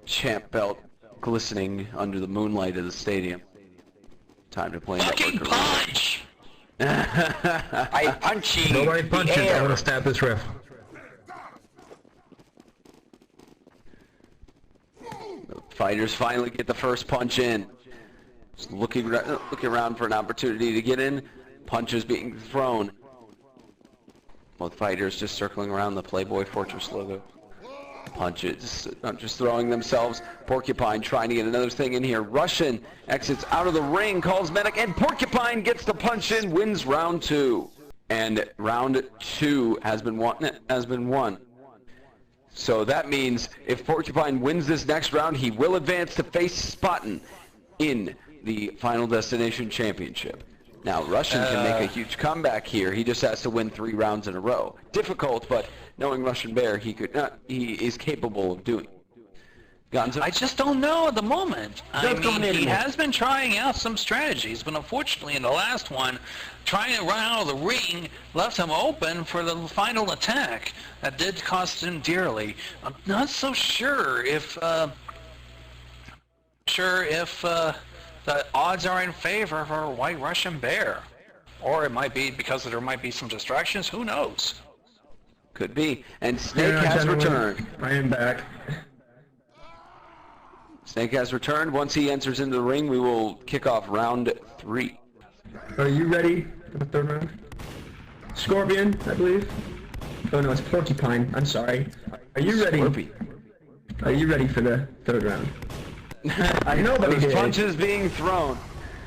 champ belt glistening under the moonlight of the stadium. Time to play fucking punch! I punch you. Nobody punches. I want to stab this ref. The fighters finally get the first punch in. Just looking around for an opportunity to get in. Punches being thrown. Both fighters just circling around the Playboy Fortress logo. Punches, just throwing themselves. Porcupine trying to get another thing in here. Russian exits out of the ring, calls medic, and Porcupine gets the punch in, wins round 2. And round 2 has been won. So that means if Porcupine wins this next round, he will advance to face Spartan in the Final Destination Championship. Now, Russian can make a huge comeback here. He just has to win 3 rounds in a row. Difficult, but knowing Russian Bear, he is capable of doing. Gonzo? I just don't know at the moment. I mean, he has been trying out some strategies, but unfortunately in the last one, trying to run out of the ring left him open for the final attack. That did cost him dearly. I'm not so sure if the odds are in favor for White Russian Bear. Or it might be because there might be some distractions, who knows? Could be. And Snake has returned. I am back. Snake has returned. Once he enters into the ring, we will kick off round 3. Are you ready for the 3rd round? Scorpion, I believe. Oh no, it's Porcupine. I'm sorry. Are you ready? Scorpion. Are you ready for the 3rd round? I know that Those punches being thrown.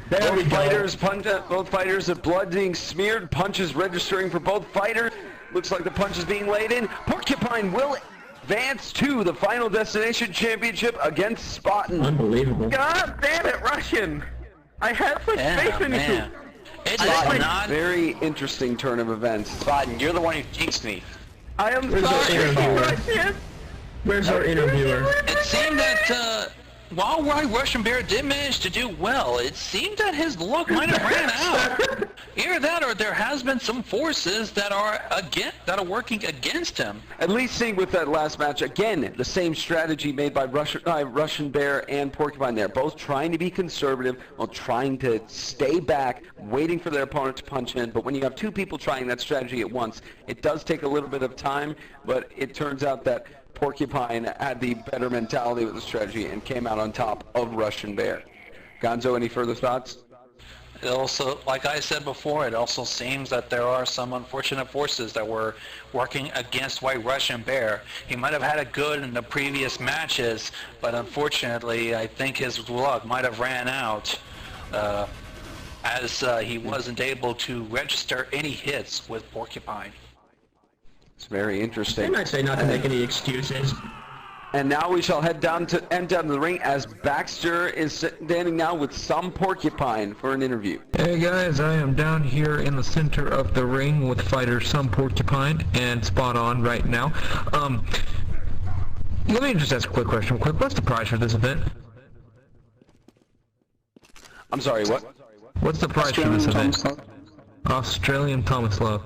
Both fighters have blood being smeared. Punches registering for both fighters. Looks like the punch is being laid in. Porcupine will advance to the Final Destination Championship against Spartan. Unbelievable. God damn it, Russian! I had such faith in you. It's not very interesting turn of events. Spartan, you're the one who jinxed me. I am Where's our sorry, interviewer? Russian. Where's our interviewer? It seemed that while White Russian Bear did manage to do well, it seemed that his luck might have ran out. Either that, or there has been some forces that are working against him. At least seeing with that last match, again, the same strategy made by Russian Bear and Porcupine there. Both trying to be conservative while trying to stay back, waiting for their opponent to punch in. But when you have 2 people trying that strategy at once, it does take a little bit of time, but it turns out that Porcupine had the better mentality with the strategy and came out on top of Russian Bear. Gonzo, any further thoughts? It also, like I said before, it also seems that there are some unfortunate forces that were working against White Russian Bear. He might have had it good in the previous matches, but unfortunately, I think his luck might have ran out as he wasn't able to register any hits with Porcupine. It's very interesting. Didn't I say not to make any excuses? And now we shall head down to the ring as Baxter is standing now with some Porcupine for an interview. Hey guys, I am down here in the center of the ring with fighters Some Porcupine and Spot On right now. Let me just ask a quick question real quick. What's the prize for this event? I'm sorry, what? What's the prize for this event? Australian Thomas Love.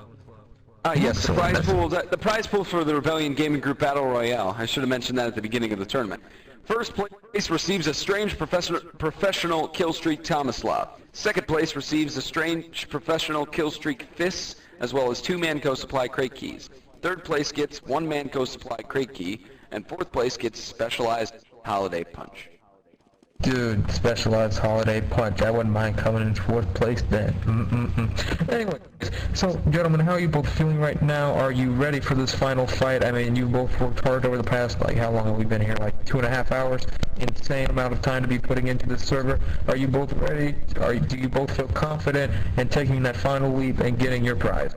Yes, the prize pool for the Rebellion Gaming Group Battle Royale. I should have mentioned that at the beginning of the tournament. First place receives a strange professional kill streak Tomislav. Second place receives a strange professional kill streak Fists, as well as 2 Manco Supply crate keys. Third place gets 1 Manco Supply crate key, and fourth place gets Specialized Holiday Punch. Dude, Specialized Holiday Punch. I wouldn't mind coming in 4th place then. Anyway, so gentlemen, how are you both feeling right now? Are you ready for this final fight? I mean, you both worked hard over the past, like, how long have we been here? Like 2.5 hours? Insane amount of time to be putting into this server. Are you both ready? Do you both feel confident in taking that final leap and getting your prize?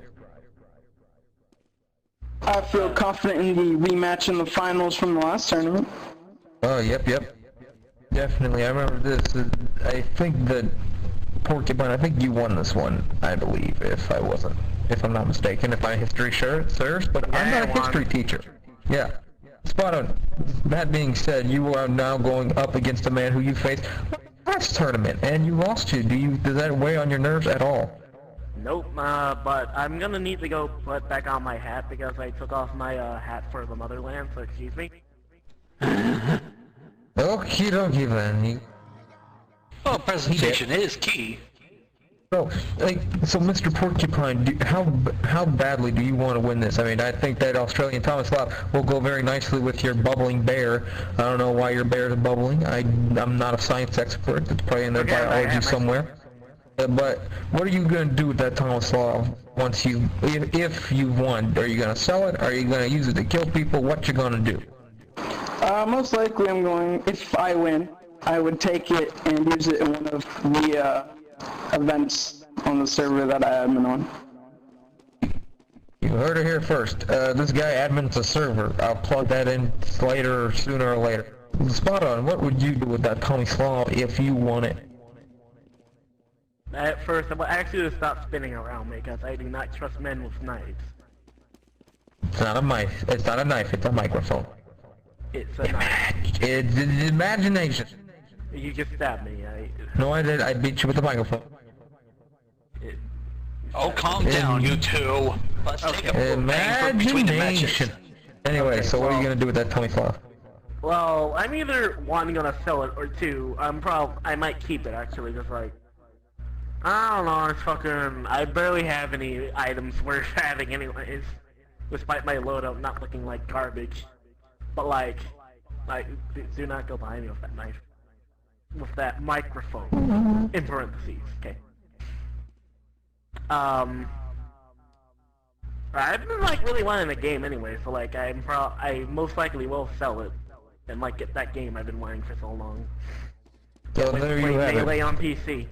I feel confident in the rematch in the finals from the last tournament. Oh, yep. Definitely, I remember this. I think that Porcupine, I think you won this one, I believe, if I'm not mistaken, if my history serves, but I'm not a history teacher. Yeah. Spot on. That being said, you are now going up against a man who you faced last tournament, and you lost to. Does that weigh on your nerves at all? Nope, but I'm gonna need to go put back on my hat because I took off my hat for the motherland, so excuse me. Okie dokie then. Well, presentation is key. So, so Mr. Porcupine, how badly do you want to win this? I mean, I think that Australian Thomas Love will go very nicely with your bubbling bear. I don't know why your bear is bubbling. I'm not a science expert. It's probably in their biology somewhere. But what are you going to do with that Thomas Love once if you won? Are you going to sell it? Are you going to use it to kill people? What you going to do? Most likely I'm going, if I win, I would take it and use it in one of the events on the server that I admin on. You heard it here first. This guy admins a server. I'll plug that in later, sooner or later. Spartan, what would you do with that Thomas Love if you won it? At first, I actually would stop spinning around because I do not trust men with knives. It's not a knife. It's not a knife. It's a microphone. It's a knife. It's imagination. You just stabbed me. No, I did. I beat you with the microphone. Oh, calm down, you two. Let's take a imagination. Anyway, so what are you gonna do with that Thomas Love? Well, I'm either one gonna sell it or two. I might keep it actually, just like I don't know. It's fucking. I barely have any items worth having, anyways. Despite my loadout not looking like garbage, but like, do not go behind me with that knife. With that microphone, in parentheses, okay. I've been like really wanting the game anyway, so like I most likely will sell it and like get that game I've been wanting for so long. So there you have Melee it. on PC.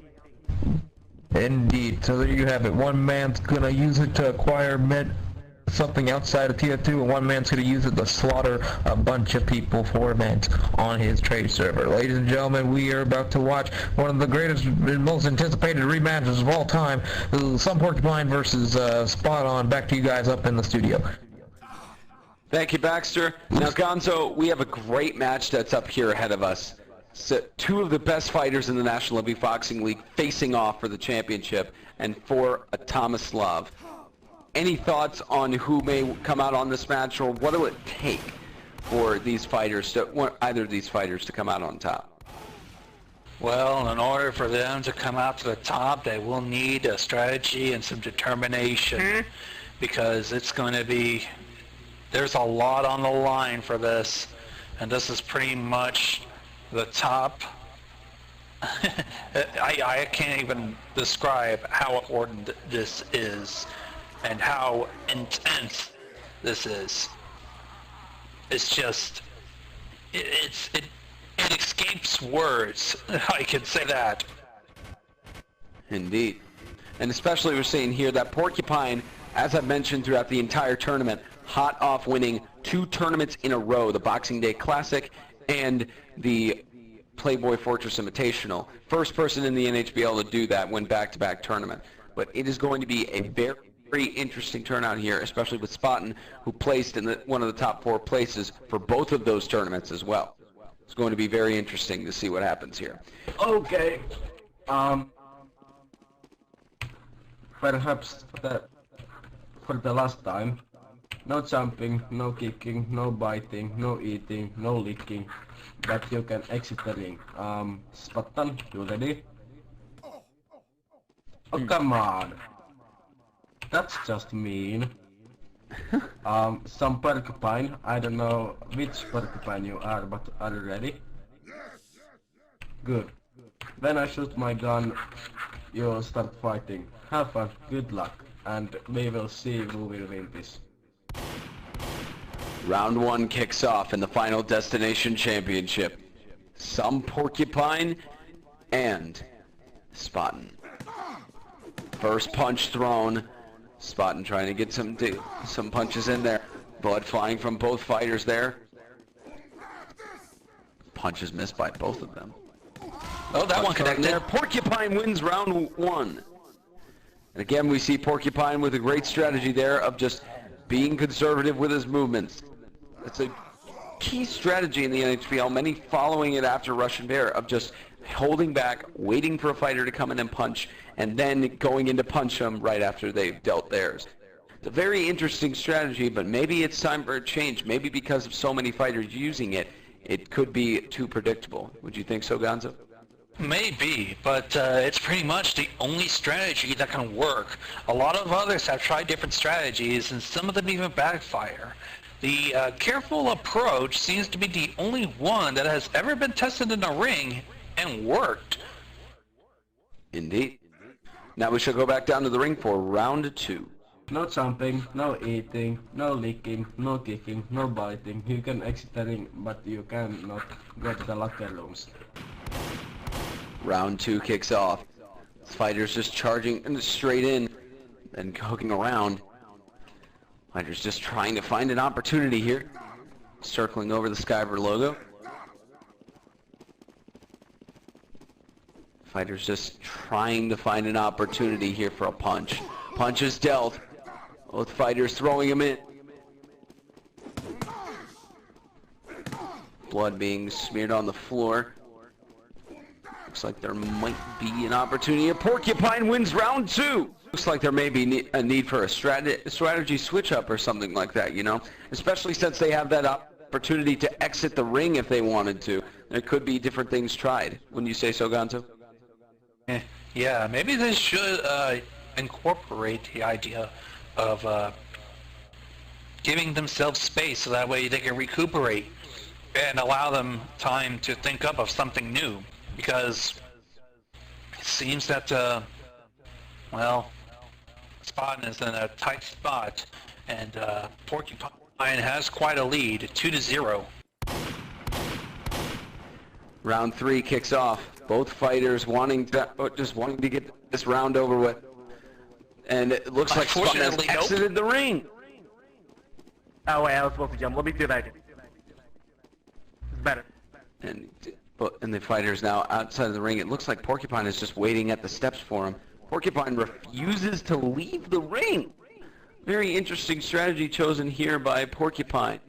Indeed. So there you have it. One man's gonna use it to acquire something outside of Tier 2, and one man's going to use it to slaughter a bunch of people for events on his trade server. Ladies and gentlemen, we are about to watch one of the greatest and most anticipated rematches of all time, Some Porcupine versus Spartan. Back to you guys up in the studio. Thank you, Baxter. Now, Gonzo, we have a great match that's up here ahead of us. So, two of the best fighters in the National Heavy Boxing League facing off for the championship, and for a Thomas Love. Any thoughts on who may come out on this match, or what will it take for these fighters to, either of these fighters to come out on top? Well, in order for them to come out to the top, they will need a strategy and some determination, because it's going to be, there's a lot on the line for this, and this is pretty much the top. I can't even describe how important this is and how intense this is. It's just, it escapes words. I can say that. Indeed. And especially we're seeing here that Porcupine, as I've mentioned throughout the entire tournament, hot off winning 2 tournaments in a row, the Boxing Day Classic and the Playboy Fortress Invitational. First person in the NHBL to do that, win back-to-back tournament. But it is going to be a very interesting turnout here, especially with Spartan, who placed in one of the top 4 places for both of those tournaments as well. It's going to be very interesting to see what happens here. Okay. Perhaps for the last time, no jumping, no kicking, no biting, no eating, no licking, but you can exit the ring. Spartan, you ready? Oh, come on. That's just mean. Some Porcupine, I don't know which Porcupine you are, but are you ready? Good. When I shoot my gun, you'll start fighting. Have fun, good luck, and we will see who will win this. Round 1 kicks off in the Final Destination Championship. Some Porcupine and Spartan. First punch thrown. Spartan trying to get some punches in there. Blood flying from both fighters there. Punches missed by both of them. Oh, that one connected. There. Porcupine wins round 1. And again, we see Porcupine with a great strategy there of just being conservative with his movements. It's a key strategy in the NHBL, many following it after Russian Bear, of just holding back, waiting for a fighter to come in and punch, and then going in to punch them right after they've dealt theirs. It's a very interesting strategy, but maybe it's time for a change. Maybe because of so many fighters using it, it could be too predictable. Would you think so, Gonzo? Maybe, but it's pretty much the only strategy that can work. A lot of others have tried different strategies, and some of them even backfire. The careful approach seems to be the only one that has ever been tested in a ring and worked. Indeed. Now we shall go back down to the ring for round 2. No jumping, no eating, no licking, no kicking, no biting. You can exit the ring, but you cannot go to the locker rooms. Round 2 kicks off. Fighters just charging straight in and hooking around. Fighters just trying to find an opportunity here. Circling over the Skyver logo. Fighters just trying to find an opportunity here for a punch. Punch is dealt. Both fighters throwing him in. Blood being smeared on the floor. Looks like there might be an opportunity. A Porcupine wins round 2. Looks like there may be a need for a strategy switch up or something like that, you know? Especially since they have that opportunity to exit the ring if they wanted to. There could be different things tried. Wouldn't you say so, Gonzo? Yeah, maybe they should incorporate the idea of giving themselves space so that way they can recuperate and allow them time to think up of something new. Because it seems that, well, Spartan is in a tight spot, and Porcupine has quite a lead, 2-0. Round 3 kicks off. Both fighters just wanting to get this round over with. And it looks like Spartan has exited the ring. Oh wait, I was supposed to jump. Let me do that again. It's better. And the fighter's now outside of the ring. It looks like Porcupine is just waiting at the steps for him. Porcupine refuses to leave the ring. Very interesting strategy chosen here by Porcupine.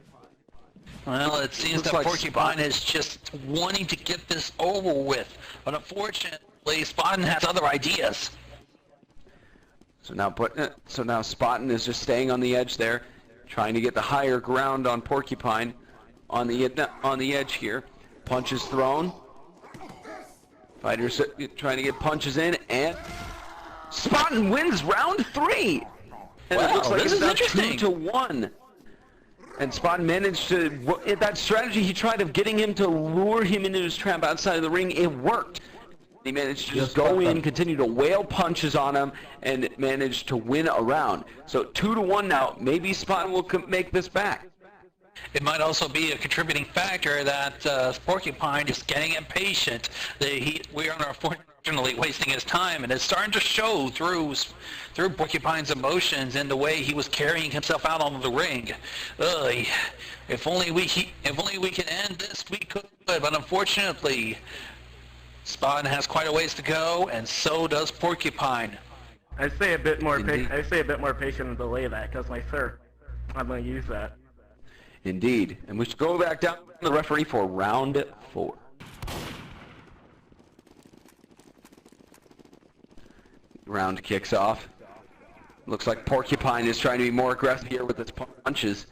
Well, it seems that Porcupine is just wanting to get this over with. But unfortunately, Spartan has other ideas. So now Spartan is just staying on the edge there, trying to get the higher ground on Porcupine on the edge here. Punches thrown. Fighters trying to get punches in, and Spartan wins round 3. And it looks like it's now 2-1. And Spartan managed to, that strategy he tried of getting him to lure him into his trap outside of the ring, it worked. He managed to just go in, continue to wail punches on him, and managed to win a round. So 2-1 now. Maybe Spartan will make this back. It might also be a contributing factor that Porcupine is getting impatient. We are unfortunately wasting his time, and it's starting to show through Porcupine's emotions and the way he was carrying himself out on the ring. If only we can end this, we could. But unfortunately, Spartan has quite a ways to go, and so does Porcupine. I say a bit more. I say a bit more patient and delay that, because my sir, I'm going to use that. Indeed. And we should go back down to the referee for round 4. Round kicks off. Looks like Porcupine is trying to be more aggressive here with his punches.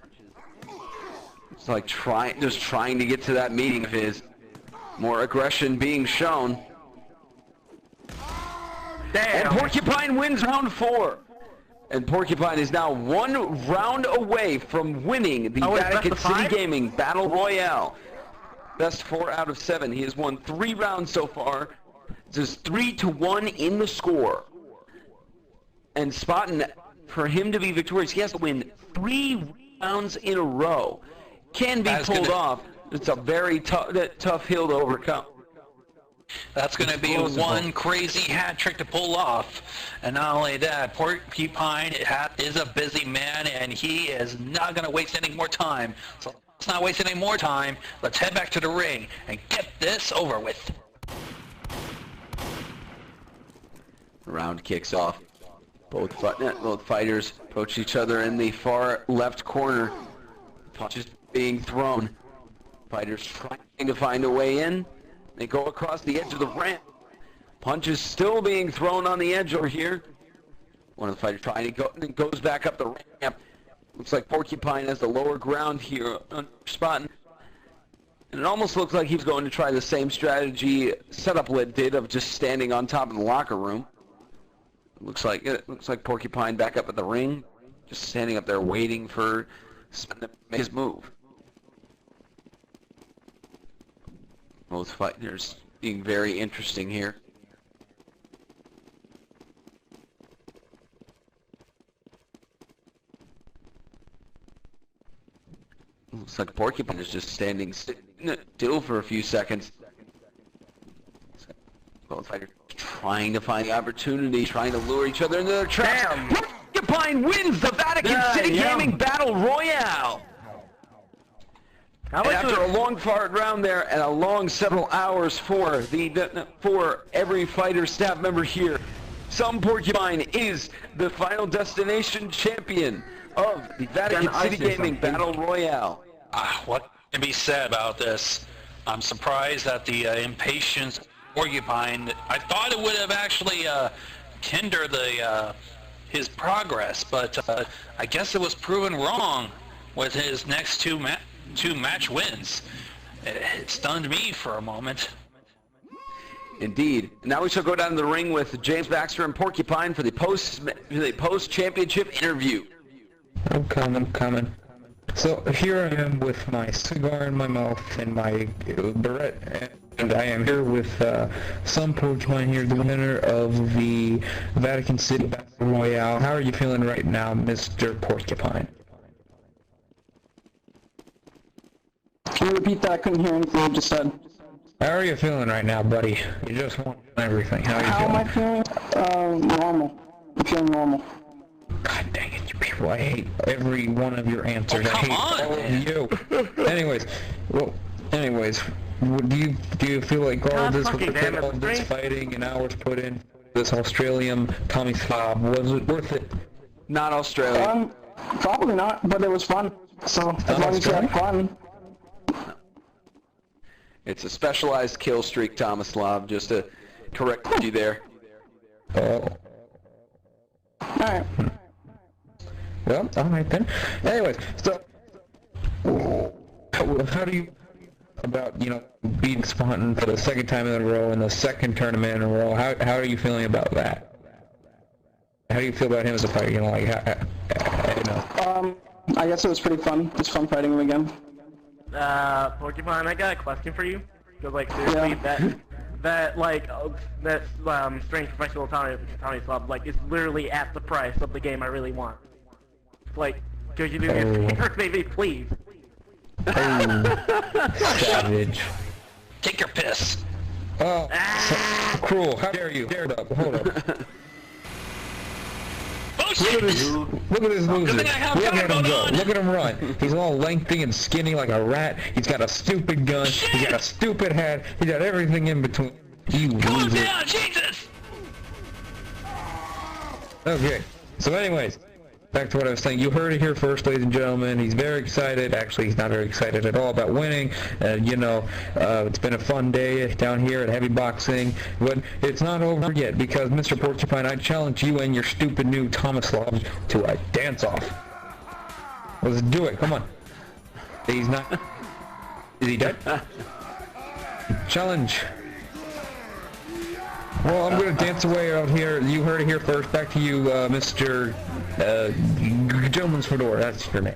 It's like just trying to get to that meeting of his. More aggression being shown. Damn. And Porcupine wins round 4. And Porcupine is now 1 round away from winning the Vatican City Gaming Battle Royale. Best 4 out of 7. He has won 3 rounds so far. It's 3-1 in the score. And Spartan, for him to be victorious, he has to win 3 rounds in a row. Can be pulled off. It's a very tough hill to overcome. That's going to be one crazy hat trick to pull off. And not only that, Porcupine is a busy man, and he is not going to waste any more time. So let's not waste any more time. Let's head back to the ring and get this over with. The round kicks off. Both fighters approach each other in the far left corner. Punches being thrown. Fighters trying to find a way in. They go across the edge of the ramp. Punches still being thrown on the edge over here. One of the fighters trying to go, and then goes back up the ramp. Looks like Porcupine has the lower ground here on Spartan. And it almost looks like he's going to try the same strategy Setuplet did of just standing on top of the locker room. It looks like Porcupine back up at the ring, just standing up there waiting for Spartan to make his move. Both fighters being very interesting here. Looks like Porcupine is just standing still for a few seconds. Both fighters trying to find the opportunity, trying to lure each other into their traps. Porcupine wins the Vatican City Gaming Battle Royale! And after a long fought round there and a long several hours for every fighter staff member here, Porcupine is the final destination champion of the Vatican City Gaming Battle Royale. What can be said about this? I'm surprised that the impatience of Porcupine, I thought it would have actually hindered his progress, but I guess it was proven wrong with his next two match wins. It stunned me for a moment. Indeed. Now we shall go down to the ring with James Baxter and Porcupine for the post-championship interview. I'm coming. So here I am with my cigar in my mouth and my beret, and I am here with Porcupine here, the winner of the Vatican City Battle Royale. How are you feeling right now, Mr. Porcupine? Can you repeat that? I couldn't hear anything you just said. How are you feeling right now, buddy? You just won everything. How am I feeling? Normal. I'm feeling normal. God dang it, you people. I hate every one of your answers. I hate all of you. Anyways, do you feel like all this fighting and hours put in this Australian Tommy Slob, was it worth it? Not Australian. Probably not, but it was fun. So as long as you had fun. It's a specialized kill streak, Tomislav, just to correct you there. Oh. Alright. Well, alright then. Anyways, so how do you about, beating Spartan for the second time in a row in the second tournament in a row? How are you feeling about that? How do you feel about him as a fighter? I guess it was pretty fun. It's fun fighting him again. Porcupine, I got a question for you. Because, seriously, that strange professional Tommy Slob, is literally at the price of the game I really want. Could you do me a favor, maybe, please? Savage. Take your piss. Oh, so cruel. How dare you? Hold up. Look at this loser. Look at him go. Look at him run. He's all lengthy and skinny like a rat. He's got a stupid gun. He's got a stupid hat. He's got everything in between. You loser. Down, Jesus! Okay. So anyways, back to what I was saying. You heard it here first, ladies and gentlemen. He's very excited. Actually, he's not very excited at all about winning. It's been a fun day down here at Heavy Boxing. But it's not over yet because, Mr. Porcupine, I challenge you and your stupid new Tomislav to a dance-off. Let's do it. Come on. He's not... Is he dead? Challenge. Well, I'm going to dance away out here. You heard it here first. Back to you, Mr. Gentleman's Fedora. That's your name.